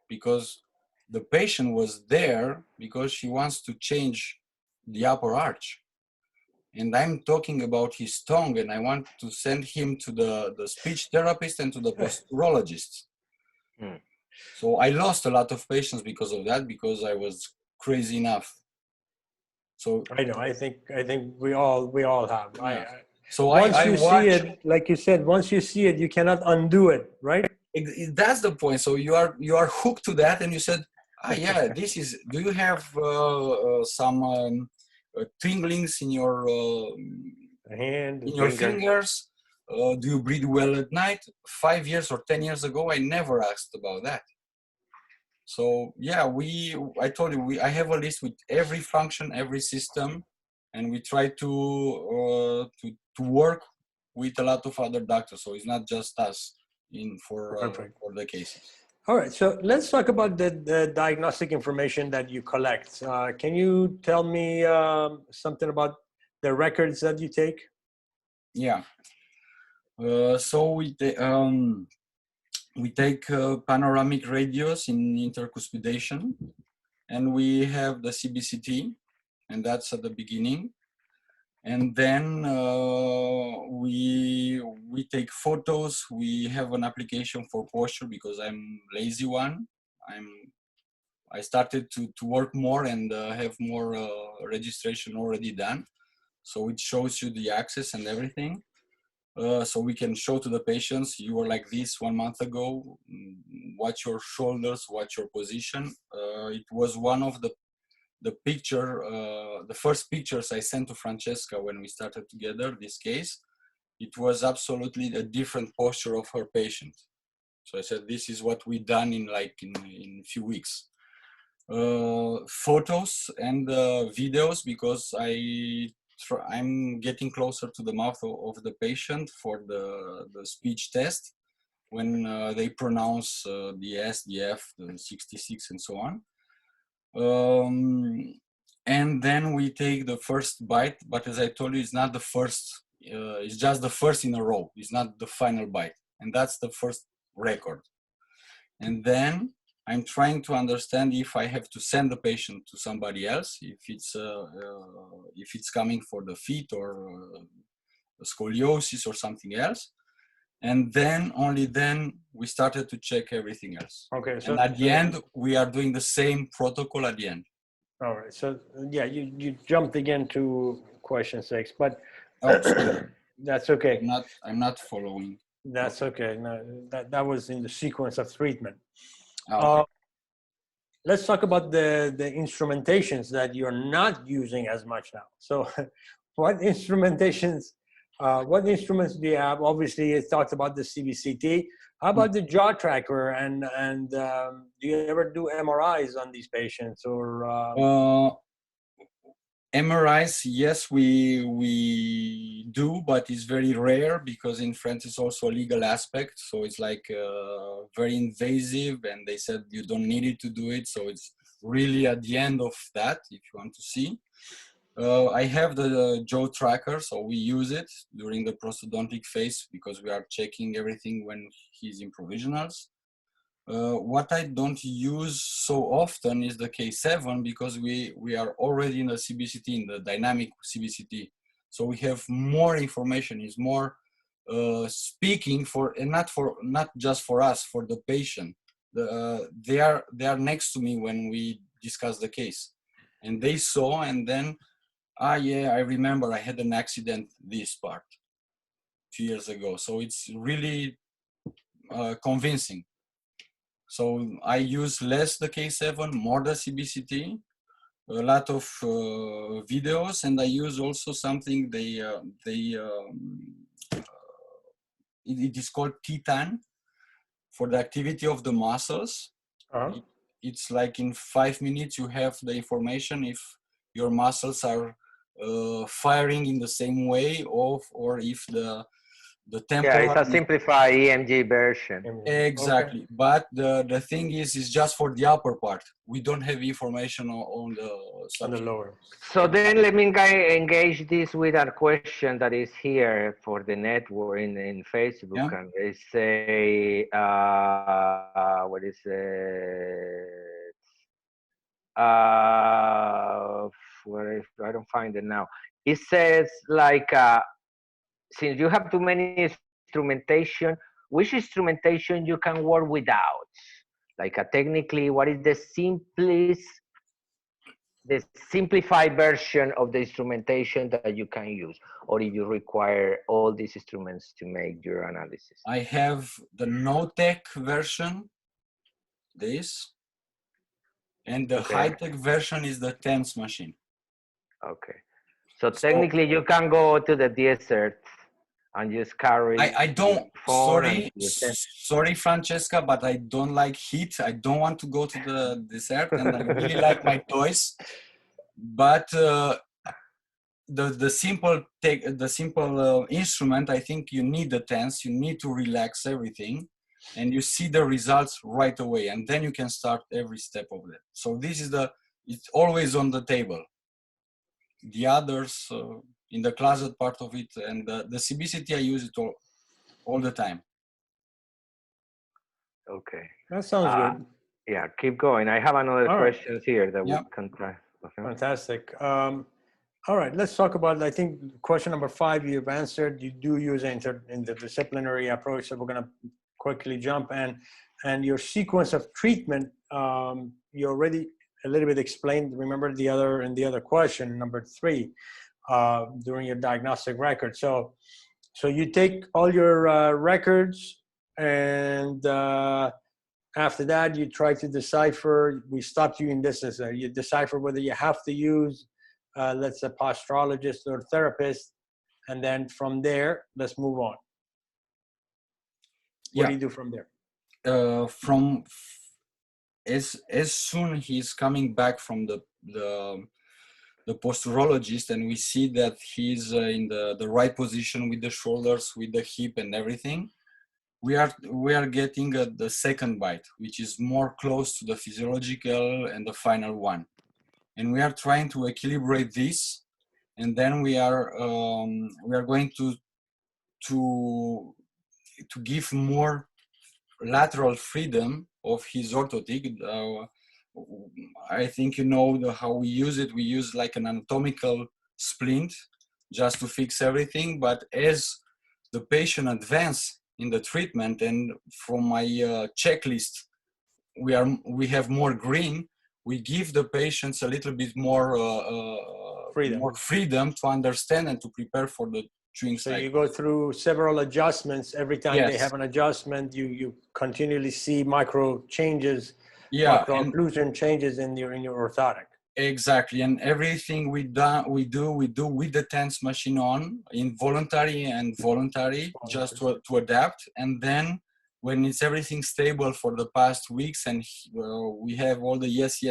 because the patient was there because she wants to change the upper arch. And I'm talking about his tongue, and I want to send him to the speech therapist and to the posturologist. So I lost a lot of patients because of that, because I was crazy enough. So I know. I think we all have. Yeah. See it, like you said, once you see it, you cannot undo it, right? That's the point. So you are hooked to that, and you said, yeah, this is. Do you have some tinglings in your hand, in your fingers? Do you breathe well at night? 5 years or 10 years ago, I never asked about that. So yeah, I told you, I have a list with every function, every system, and we try to work with a lot of other doctors. So it's not just us for the cases. All right, so let's talk about the diagnostic information that you collect. Can you tell me something about the records that you take? Yeah. So we take panoramic radios in intercuspidation, and we have the CBCT, and that's at the beginning. And then we take photos. We have an application for posture because I'm lazy one. I started to work more and have more registration already done. So it shows you the axis and everything. So we can show to the patients, you were like this 1 month ago, watch your shoulders, watch your position. It was one of the first pictures I sent to Francesca when we started together, this case. It was absolutely a different posture of her patient. So I said, this is what we done in a few weeks. Photos and videos, because I'm getting closer to the mouth of the patient for the speech test when they pronounce the S, the F, the 66 and so on. And then we take the first bite, but as I told you, it's not the first, it's just the first in a row. It's not the final bite. And that's the first record. And then I'm trying to understand if I have to send the patient to somebody else, if it's coming for the feet or scoliosis or something else. And then, only then, we started to check everything else. Okay. So and at the end, we are doing the same protocol at the end. all right. So yeah, you jumped again to question 6, but Oh, sorry. that's okay. I'm not following. That's okay. No, that was in the sequence of treatment. Okay. Let's talk about the instrumentations that you're not using as much now. So what instruments do you have? Obviously, it talked about the CBCT. How about the jaw tracker? And do you ever do MRIs on these patients or? MRIs, yes, we do, but it's very rare because in France it's also a legal aspect. So it's like very invasive, and they said you don't need it to do it. So it's really at the end of that, if you want to see. I have the jaw tracker, so we use it during the prosthodontic phase because we are checking everything when he's in provisionals. What I don't use so often is the K7 because we are already in the CBCT, in the dynamic CBCT. So we have more information, is more speaking for, and not just for us, for the patient. They are next to me when we discuss the case, and they saw, and then, yeah, I remember I had an accident, this part, 2 years ago. So it's really convincing. So I use less the K7, more the CBCT, a lot of videos, and I use also something it is called Titan for the activity of the muscles. It's like in 5 minutes you have the information if your muscles are firing in the same way, or if the temporal. Yeah, it's a simplified EMG version. Exactly. Okay. But the thing is just for the upper part. We don't have information on the lower. So then let me engage this with a question that is here for the network in Facebook. Yeah. And they say, what is it? Where is, I don't find it now. It says like, since you have too many instrumentation, which instrumentation you can work without? Like technically, what is the simplified version of the instrumentation that you can use, or if you require all these instruments to make your analysis? I have the no-tech version, this, and the high-tech version is the TENS machine. Okay. So technically you can go to the desert and just carry I don't, phone. sorry, Francesca, but I don't like heat. I don't want to go to the desert, and I really like my toys. But the simple instrument, I think you need the TENS, you need to relax everything, and you see the results right away, and then you can start every step of it. So this is it's always on the table. The others in the closet part of it, and the CBCT, I use it all the time. Okay. That sounds good. Yeah, keep going. I have another question here that we can try. Okay. Fantastic. All right, let's talk about, I think, question number 5 you've answered. You do use an interdisciplinary approach, so we're going to quickly jump. And your sequence of treatment, you already a little bit explained. Remember the other question, number 3, during your diagnostic record. So you take all your records, and after that, you try to decipher. We stopped you in this. You decipher whether you have to use, let's say, posturologist or therapist, and then from there, let's move on. What do you do from there? From as soon he's coming back from the posturologist, and we see that he's in the right position with the shoulders, with the hip, and everything. We are getting the second bite, which is more close to the physiological and the final one, and we are trying to equilibrate this, and then we are going to give more lateral freedom of his orthotic. I think you know how we use it. We use like an anatomical splint just to fix everything. But as the patient advances in the treatment, and from my checklist, we have more green. We give the patients a little bit more freedom to understand and to prepare for the chewing So cycle. you go through several adjustments. Every time they Yes. have an adjustment, you continually see micro changes, Yeah, micro and occlusion changes in your orthotic. exactly. And everything we do with the TENS machine on, involuntary and voluntary, just to adapt. And then when it's everything stable for the past weeks and we have all the yes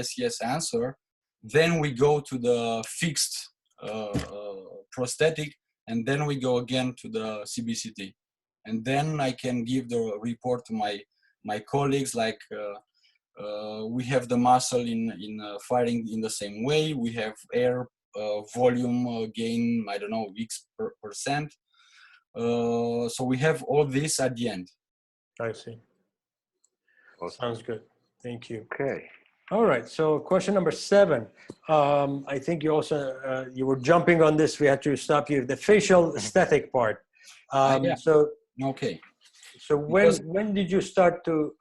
answer, then we go to the fixed prosthetic, and then we go again to the CBCT. And then I can give the report to my colleagues, like we have the muscle in firing in the same way. We have air volume gain, I don't know, X%. So we have all this at the end. I see. Awesome. Sounds good. Thank you. Okay. All right. So question number 7. I think you also you were jumping on this. We had to stop you. The facial aesthetic part. Yeah. So okay. So when did you start to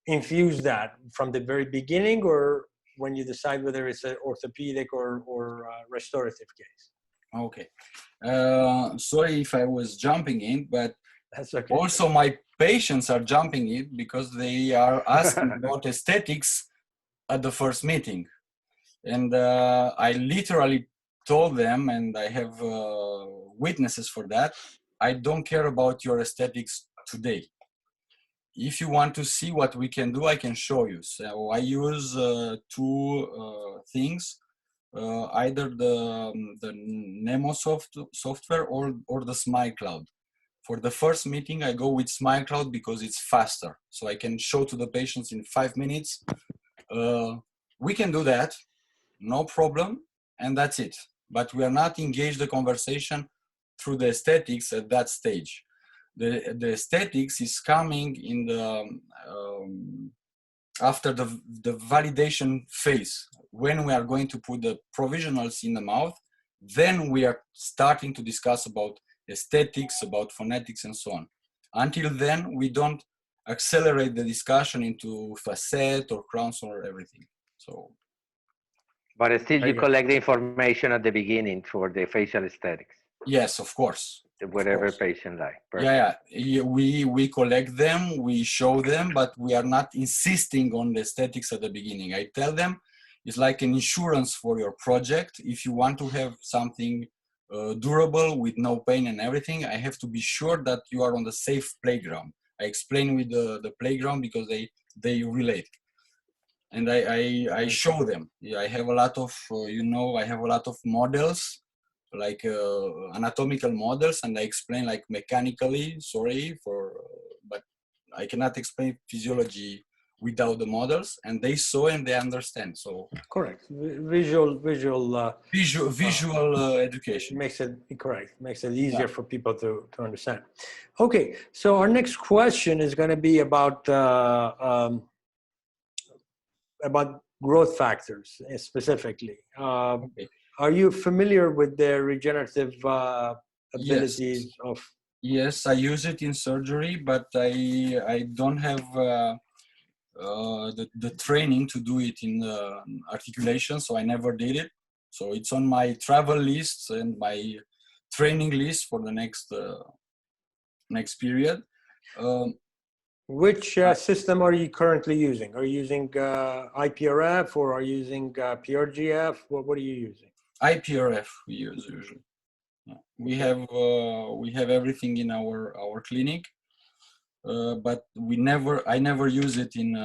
infuse that, from the very beginning, or when you decide whether it's an orthopedic or restorative case? Okay. Sorry if I was jumping in, but That's okay. also my patients are jumping in because they are asking about aesthetics at the first meeting. And I literally told them, and I have witnesses for that, I don't care about your aesthetics today. If you want to see what we can do, I can show you. So I use two things, either the Nemo software or the Smile Cloud. For the first meeting, I go with Smile Cloud because it's faster. So I can show to the patients in 5 minutes. We can do that, no problem, and that's it. But we are not engaged the conversation through the aesthetics at that stage. The aesthetics is coming in the after the validation phase. When we are going to put the provisionals in the mouth, then we are starting to discuss about aesthetics, about phonetics, and so on. Until then, we don't accelerate the discussion into facet or crowns or everything. So, but still, you collect the information at the beginning for the facial aesthetics. Yes, of course. Whatever patient like. Perfect. Yeah, we collect them, we show them, but we are not insisting on the aesthetics at the beginning. I tell them it's like an insurance for your project. If you want to have something durable with no pain and everything, I have to be sure that you are on the safe playground. I explain with the playground because they relate. And I show them. Yeah, I have a lot of, I have a lot of models, like anatomical models, and I explain like mechanically, but I cannot explain physiology without the models, and they saw and they understand. So correct, visual education makes it correct, makes it easier for people to understand. Okay, so our next question is going to be about growth factors specifically. Okay. Are you familiar with the regenerative abilities of? Yes, I use it in surgery, but I don't have the training to do it in articulation, so I never did it. So it's on my travel list and my training list for the next period. Which system are you currently using? Are you using IPRF or are you using PRGF? What are you using? IPRF we use usually. Yeah. We have everything in our clinic, but I never use it in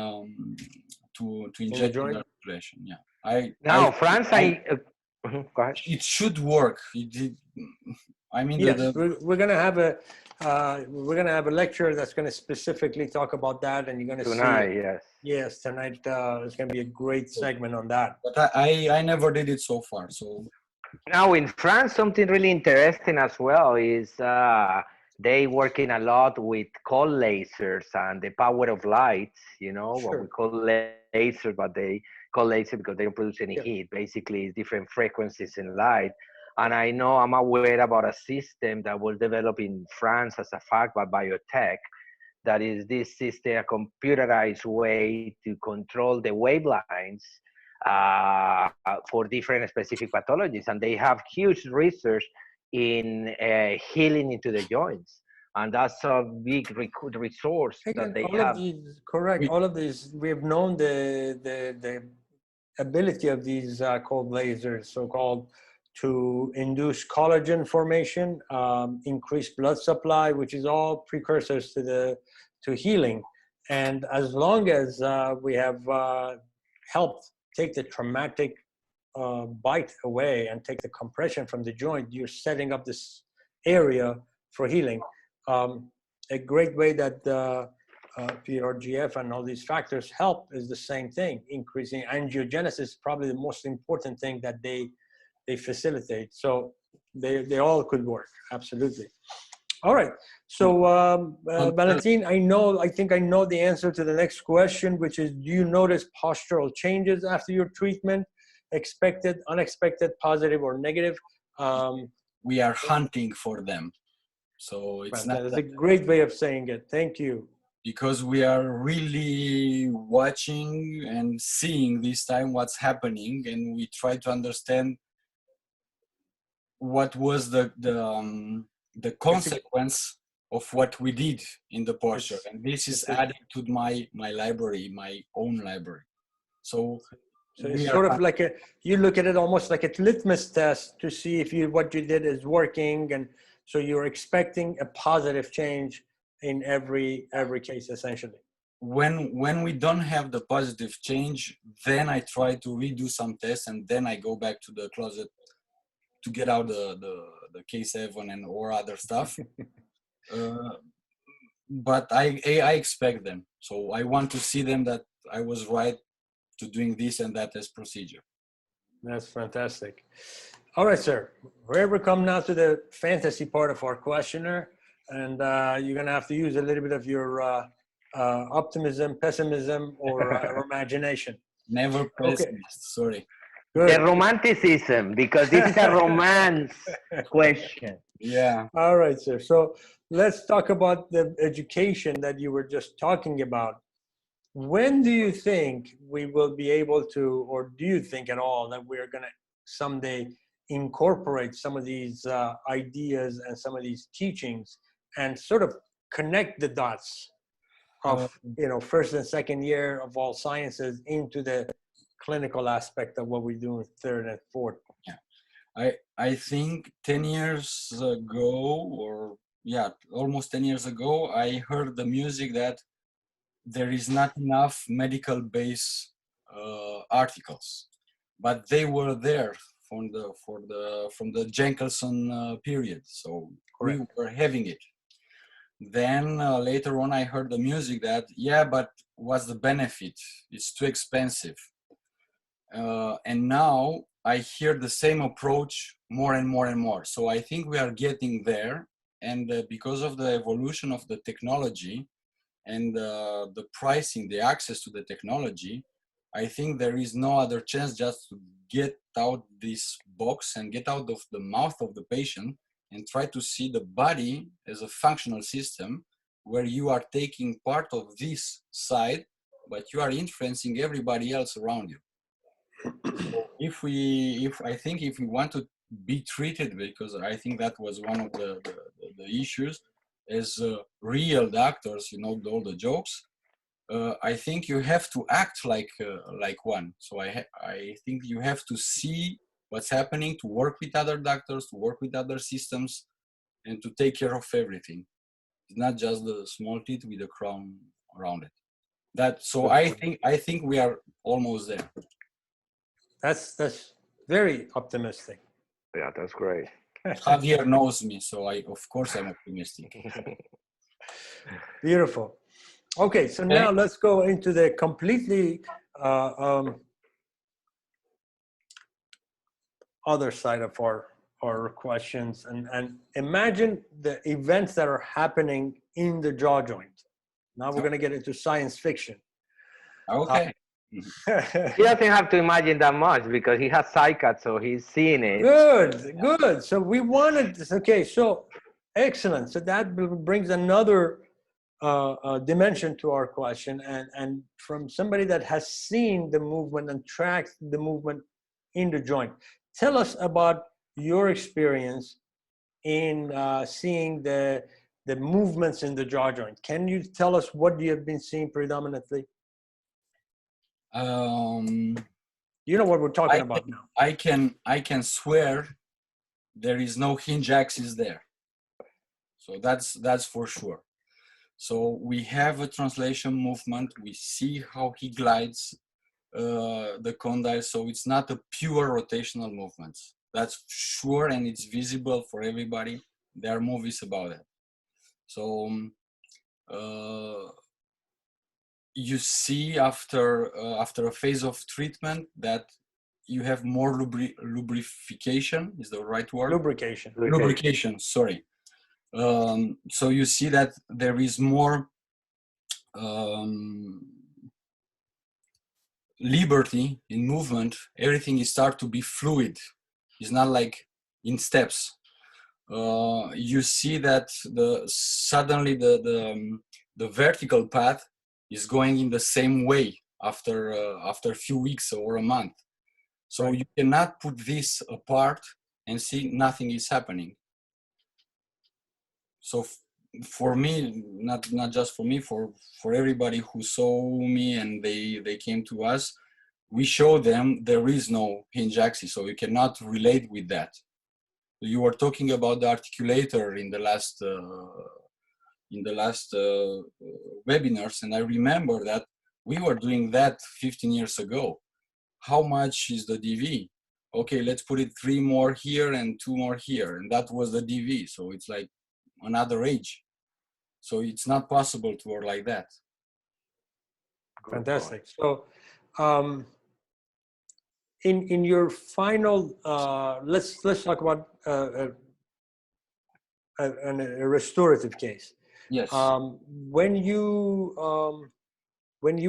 to inject in articulation. Yeah. France, go ahead. It should work. I mean, yes, we're gonna have a lecture that's gonna specifically talk about that, and you're gonna tonight, see. Yes, tonight there's gonna be a great segment on that. But I never did it so far. So now in France, something really interesting as well is they working a lot with cold lasers and the power of lights, you know, what we Sure. call lasers, but they call laser because they don't produce any Yeah. heat. Basically, it's different frequencies in light. And I know I'm aware about a system that was developed in France as a fact by biotech. That is this system, a computerized way to control the wavelengths for different specific pathologies. And they have huge research in healing into the joints. And that's a big resource that Again, they all of have. these, correct. We, All of these, we have known the ability of these cold lasers, so-called, to induce collagen formation, increase blood supply, which is all precursors to healing. And as long as we have helped take the traumatic bite away and take the compression from the joint, you're setting up this area for healing. A great way that PRGF and all these factors help is the same thing. Increasing angiogenesis is probably the most important thing that they facilitate. So they all could work, absolutely. All right. So Valentin, I think I know the answer to the next question, which is, do you notice postural changes after your treatment? Expected, unexpected, positive, or negative? we are hunting for them. So it's not that is a great way of saying it. Thank you. because we are really watching and seeing this time what's happening, and we try to understand what was the consequence of what we did in the posture, and this is added to my library, my own library. So it's sort of like you look at it almost like a litmus test to see if what you did is working, and so you're expecting a positive change in every case, essentially. When we don't have the positive change, then I try to redo some tests, and then I go back to the closet to get out the K7 and or other stuff. But I expect them, so I want to see them that I was right to doing this and that as procedure. That's fantastic. All right, sir. We're come now to the fantasy part of our questionnaire, and you're going to have to use a little bit of your optimism, pessimism, or imagination. Never pessimist, Okay. sorry. Good. The romanticism, because this is a romance question. Yeah. All right, sir. So let's talk about the education that you were just talking about. When do you think we will be able to, or do you think at all that we're going to someday incorporate some of these ideas and some of these teachings and sort of connect the dots of, first and second year of all sciences into the clinical aspect of what we do in third and fourth? Yeah, I think 10 years ago, or yeah, almost 10 years ago, I heard the music that there is not enough medical base articles, but they were there from the Jenkinson period, so Correct. we were having it. Then later on I heard the music that, yeah, but what's the benefit? It's too expensive. And now I hear the same approach more and more and more. So I think we are getting there, and because of the evolution of the technology and the pricing, the access to the technology, I think there is no other chance just to get out this box and get out of the mouth of the patient and try to see the body as a functional system where you are taking part of this side, but you are influencing everybody else around you. So I think if we want to be treated, because I think that was one of the issues as real doctors, all the jokes, I think you have to act like one. So I think you have to see what's happening, to work with other doctors, to work with other systems, and to take care of everything. It's not just the small teeth with the crown around it. I think we are almost there. That's very optimistic. Yeah, that's great. Javier knows me, so of course I'm optimistic. Beautiful. Okay, so now let's go into the completely other side of our questions, and imagine the events that are happening in the jaw joint. Now we're going to get into science fiction. Okay. He doesn't have to imagine that much because he has psychic, so he's seeing it. Good. So we wanted this. Okay, so excellent. So that brings another dimension to our question, and from somebody that has seen the movement and tracked the movement in the joint. Tell us about your experience in seeing the movements in the jaw joint. Can you tell us what you have been seeing predominantly? You know what we're talking about now. I can swear there is no hinge axis there. So that's for sure. So we have a translation movement. We see how he glides the condyle. So it's not a pure rotational movement. That's sure, and it's visible for everybody. There are movies about it. So you see after a phase of treatment that you have more lubrification, is the right word? Lubrication, sorry. So you see that there is more liberty in movement. Everything is start to be fluid. It's not like in steps. You see that suddenly the vertical path is going in the same way after a few weeks or a month. So right. You cannot put this apart and see nothing is happening. So for me, not just for me, for everybody who saw me and they came to us, we show them there is no hinge axis, so you cannot relate with that. You were talking about the articulator in the last webinars, and I remember that we were doing that 15 years ago. How much is the DV? Okay, let's put it 3 more here and 2 more here, and that was the DV. So it's like another age. So it's not possible to work like that. Fantastic. So in your final, let's talk about a restorative case. Yes. When you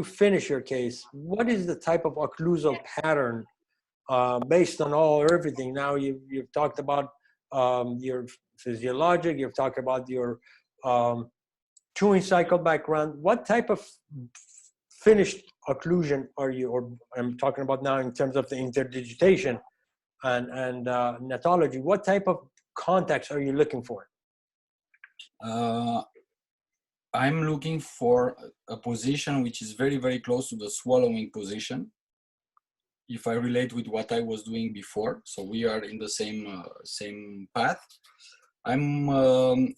finish your case, what is the type of occlusal pattern based on everything? Now you've talked about your physiologic, you've talked about your chewing cycle background. What type of finished occlusion are you, or I'm talking about now in terms of the interdigitation and gnatology, what type of context are you looking for? I'm looking for a position which is very, very close to the swallowing position. If I relate with what I was doing before, so we are in the same path. I'm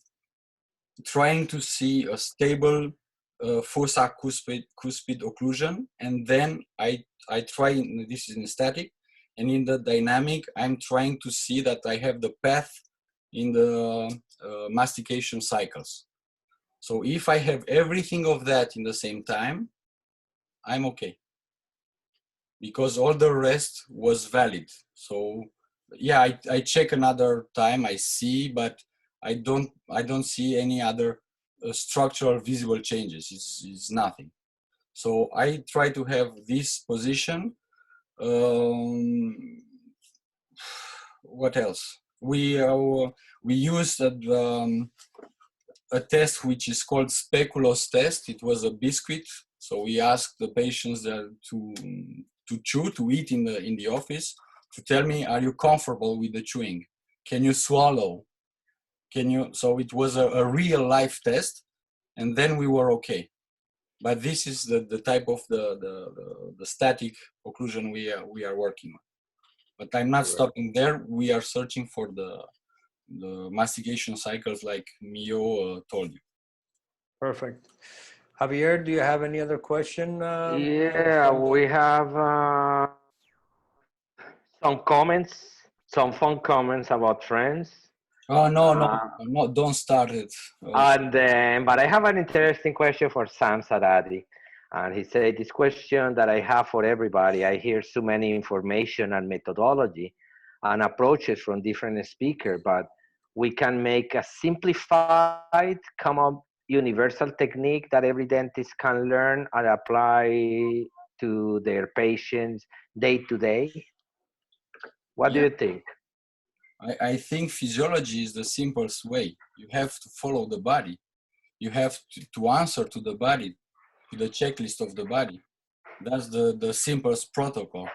trying to see a stable fossa cuspid occlusion, and then I try, this is in static, and in the dynamic, I'm trying to see that I have the path in the mastication cycles. So if I have everything of that in the same time, I'm okay. Because all the rest was valid. So yeah, I check another time, I see, but I don't see any other structural visible changes. It's nothing. So I try to have this position. What else? We used a test which is called Speculoos Test. It was a biscuit. So we asked the patients to eat in the office, to tell me, are you comfortable with the chewing? Can you swallow? So it was a real life test, and then we were okay. But this is the type of the static occlusion we are working on. But I'm not stopping there. We are searching for the mastication cycles like Mio told you. Perfect. Javier, do you have any other question? Yeah, we have some comments, some fun comments about trends. Oh, no, don't start it. And then, but I have an interesting question for Sam Sadati. And he said, this question that I have for everybody, I hear so many information and methodology. and approaches from different speakers, but we can make a simplified, common, universal technique that every dentist can learn and apply to their patients day to day. What do Yeah, you think? I think physiology is the simplest way. You have to follow the body. You have to answer to the body, to the checklist of the body. That's the simplest protocol.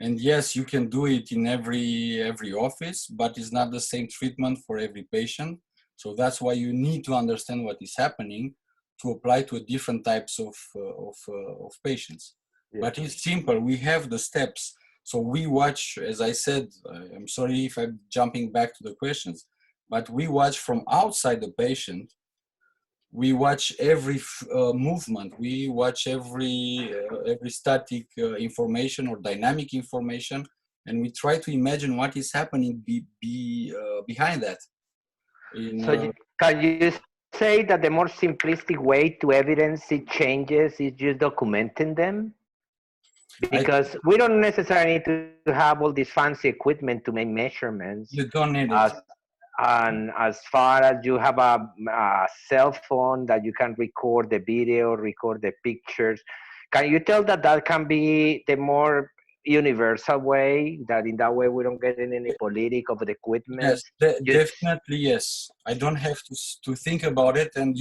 And yes, you can do it in every office, but it's not the same treatment for every patient. So that's why you need to understand what is happening to apply to different types of patients. Yeah. But it's simple. We have the steps. So we watch, as I said, I'm sorry if I'm jumping back to the questions, but we watch from outside the patient. We watch every movement. We watch every static information or dynamic information, and we try to imagine what is happening behind that. So can you say that the more simplistic way to evidence it changes is just documenting them? Because we don't necessarily need to have all this fancy equipment to make measurements. You don't need it. As, and as far as you have a cell phone that you can record the video, record the pictures, can you tell that that can be the more universal way, that in that way we don't get in any politic of the equipment? Yes, Just, definitely yes. I don't have to think about it, and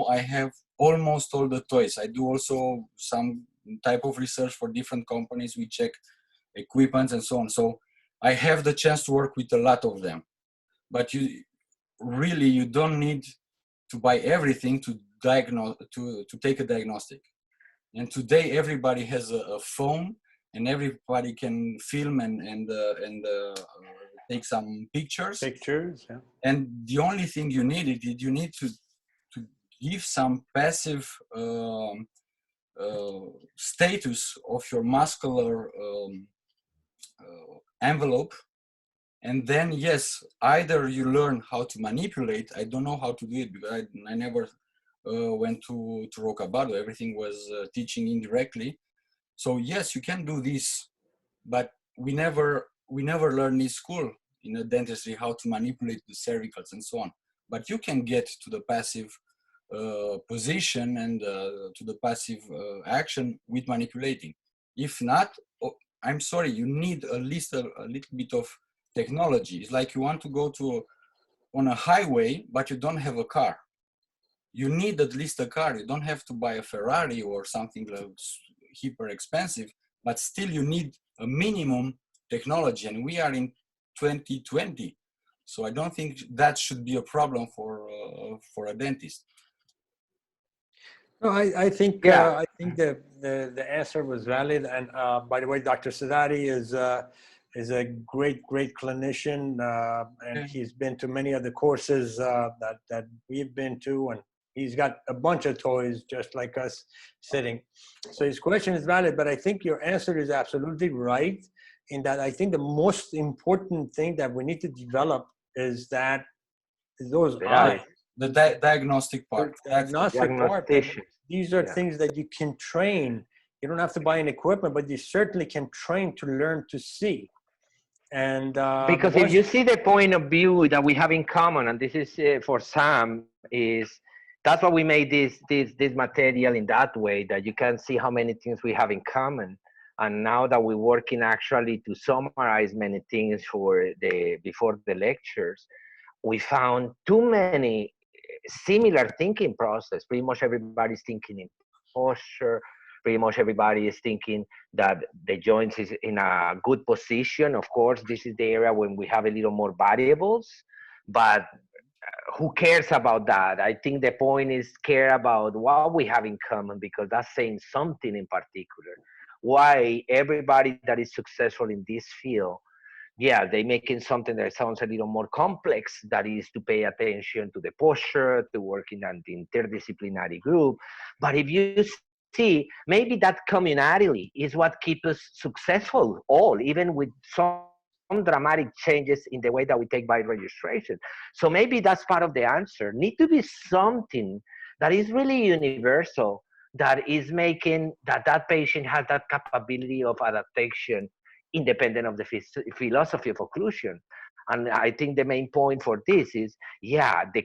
I have almost all the toys. I do also some type of research for different companies. We check equipment and so on. So I have the chance to work with a lot of them. But you don't need to buy everything to diagnose to take a diagnostic. And today everybody has a phone, and everybody can film and take some pictures. Pictures, yeah. And the only thing you need you need to give some passive status of your muscular envelope. And then, yes, either you learn how to manipulate. I don't know how to do it because I never went to Rocabado. Everything was teaching indirectly. So yes, you can do this, but we never learn in school in a dentistry how to manipulate the cervicals and so on. But you can get to the passive position and to the passive action with manipulating. If not, I'm sorry, you need at least a little bit of technology. It's like you want to go on a highway, but you don't have a car. You need at least a car. You don't have to buy a Ferrari or something that's hyper expensive, but still you need a minimum technology. And we are in 2020. So I don't think that should be a problem for a dentist. No, I think yeah. I think the answer was valid. And by the way, Dr. Sadati is a great clinician, and he's been to many of the courses that we've been to, and he's got a bunch of toys just like us sitting. So his question is valid, but I think your answer is absolutely right. In that, I think the most important thing that we need to develop is those eyes. The diagnostic part. Diagnostic part. These are things that you can train. You don't have to buy an equipment, but you certainly can train to learn to see. And because if you see the point of view that we have in common, and this is for Sam, is that's why we made this material in that way, that you can see how many things we have in common. And now that we're working actually to summarize many things before the lectures, we found too many similar thinking process. Pretty much everybody's thinking in posture. Pretty much everybody is thinking that the joints is in a good position. Of course, this is the area when we have a little more variables, but who cares about that? I think the point is care about what we have in common, because that's saying something in particular. Why everybody that is successful in this field, yeah, they're making something that sounds a little more complex, that is to pay attention to the posture, to working on the interdisciplinary group. But if you see, maybe that communality is what keeps us successful, even with some dramatic changes in the way that we take by registration. So maybe that's part of the answer. Need to be something that is really universal, that is making that patient has that capability of adaptation independent of the philosophy of occlusion. And I think the main point for this is, yeah, the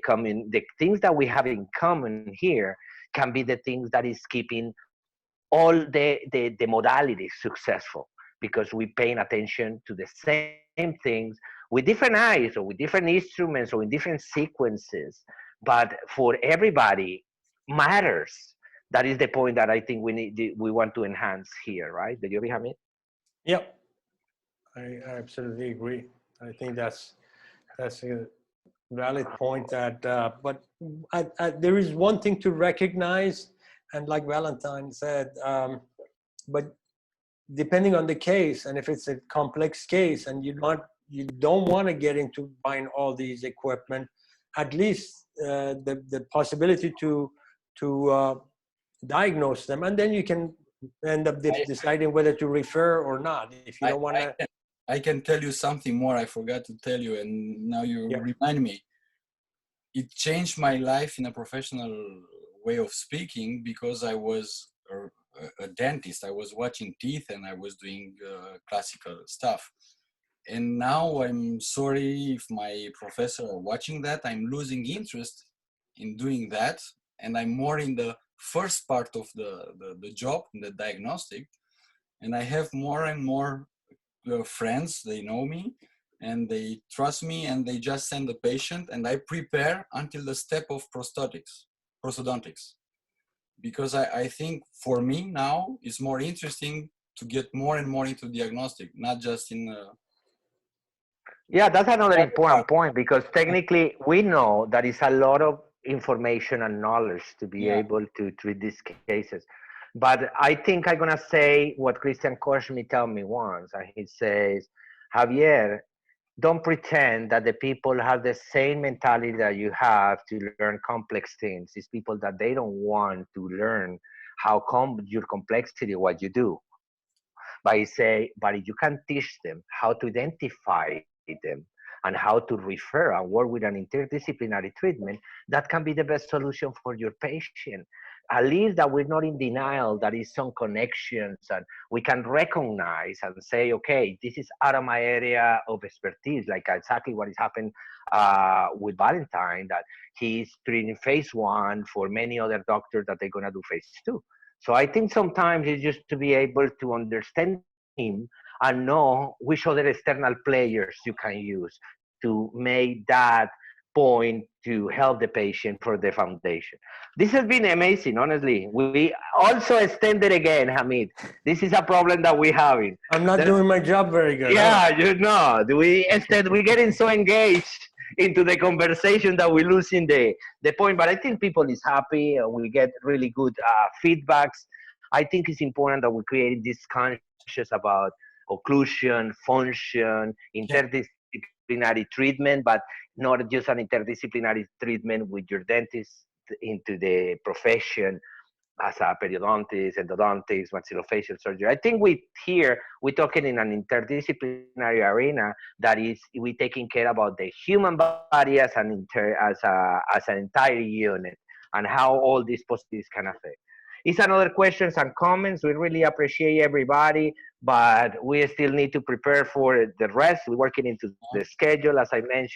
things that we have in common here can be the things that is keeping all the modalities successful, because we're paying attention to the same things with different eyes or with different instruments or in different sequences. But for everybody matters. That is the point that I think we want to enhance here, right? Did you agree, Hamid? Yep, I absolutely agree. I think that's a valid point. That, but there is one thing to recognize, and like Valentine said, but depending on the case, and if it's a complex case, and you don't want to get into buying all these equipment, at least the possibility to diagnose them, and then you can end up deciding whether to refer or not. If you don't want to. I can tell you something more I forgot to tell you, and now you remind me. It changed my life in a professional way of speaking, because I was a dentist. I was watching teeth and I was doing classical stuff. And now I'm sorry if my professor are watching that. I'm losing interest in doing that, and I'm more in the first part of the job, in the diagnostic. And I have more and more friends, they know me and they trust me, and they just send the patient, and I prepare until the step of prosthodontics. Because I think for me now it's more interesting to get more and more into diagnostic, not just in Yeah, that's another important point, because technically we know that it's a lot of information and knowledge to be able to treat these cases. But I think I'm gonna say what Christian Koshmi told me once, and he says, Javier, don't pretend that the people have the same mentality that you have to learn complex things. It's people that they don't want to learn how your complexity, what you do. But I say, but if you can teach them how to identify them and how to refer and work with an interdisciplinary treatment, that can be the best solution for your patient. At least that we're not in denial, that is some connections, and we can recognize and say, okay, this is out of my area of expertise, like exactly what has happened with Valentine, that he's treating phase 1 for many other doctors that they're gonna do phase 2. So I think sometimes it's just to be able to understand him and know which other external players you can use to make that point to help the patient for the foundation. This has been amazing, honestly. We also extended again, Hamid. This is a problem that we're having. I'm not doing my job very good. Yeah, you know, we're getting so engaged into the conversation that we're losing the point. But I think people is happy, and we get really good feedbacks. I think it's important that we create this conscious about occlusion, function, interdisciplinary treatment, but not just an interdisciplinary treatment with your dentist into the profession as a periodontist, endodontist, maxillofacial surgery. I think we're talking in an interdisciplinary arena that is we taking care about the human body as an entire unit, and how all these positives can affect. It's another questions and comments. We really appreciate everybody, but we still need to prepare for the rest. We're working into the schedule, as I mentioned.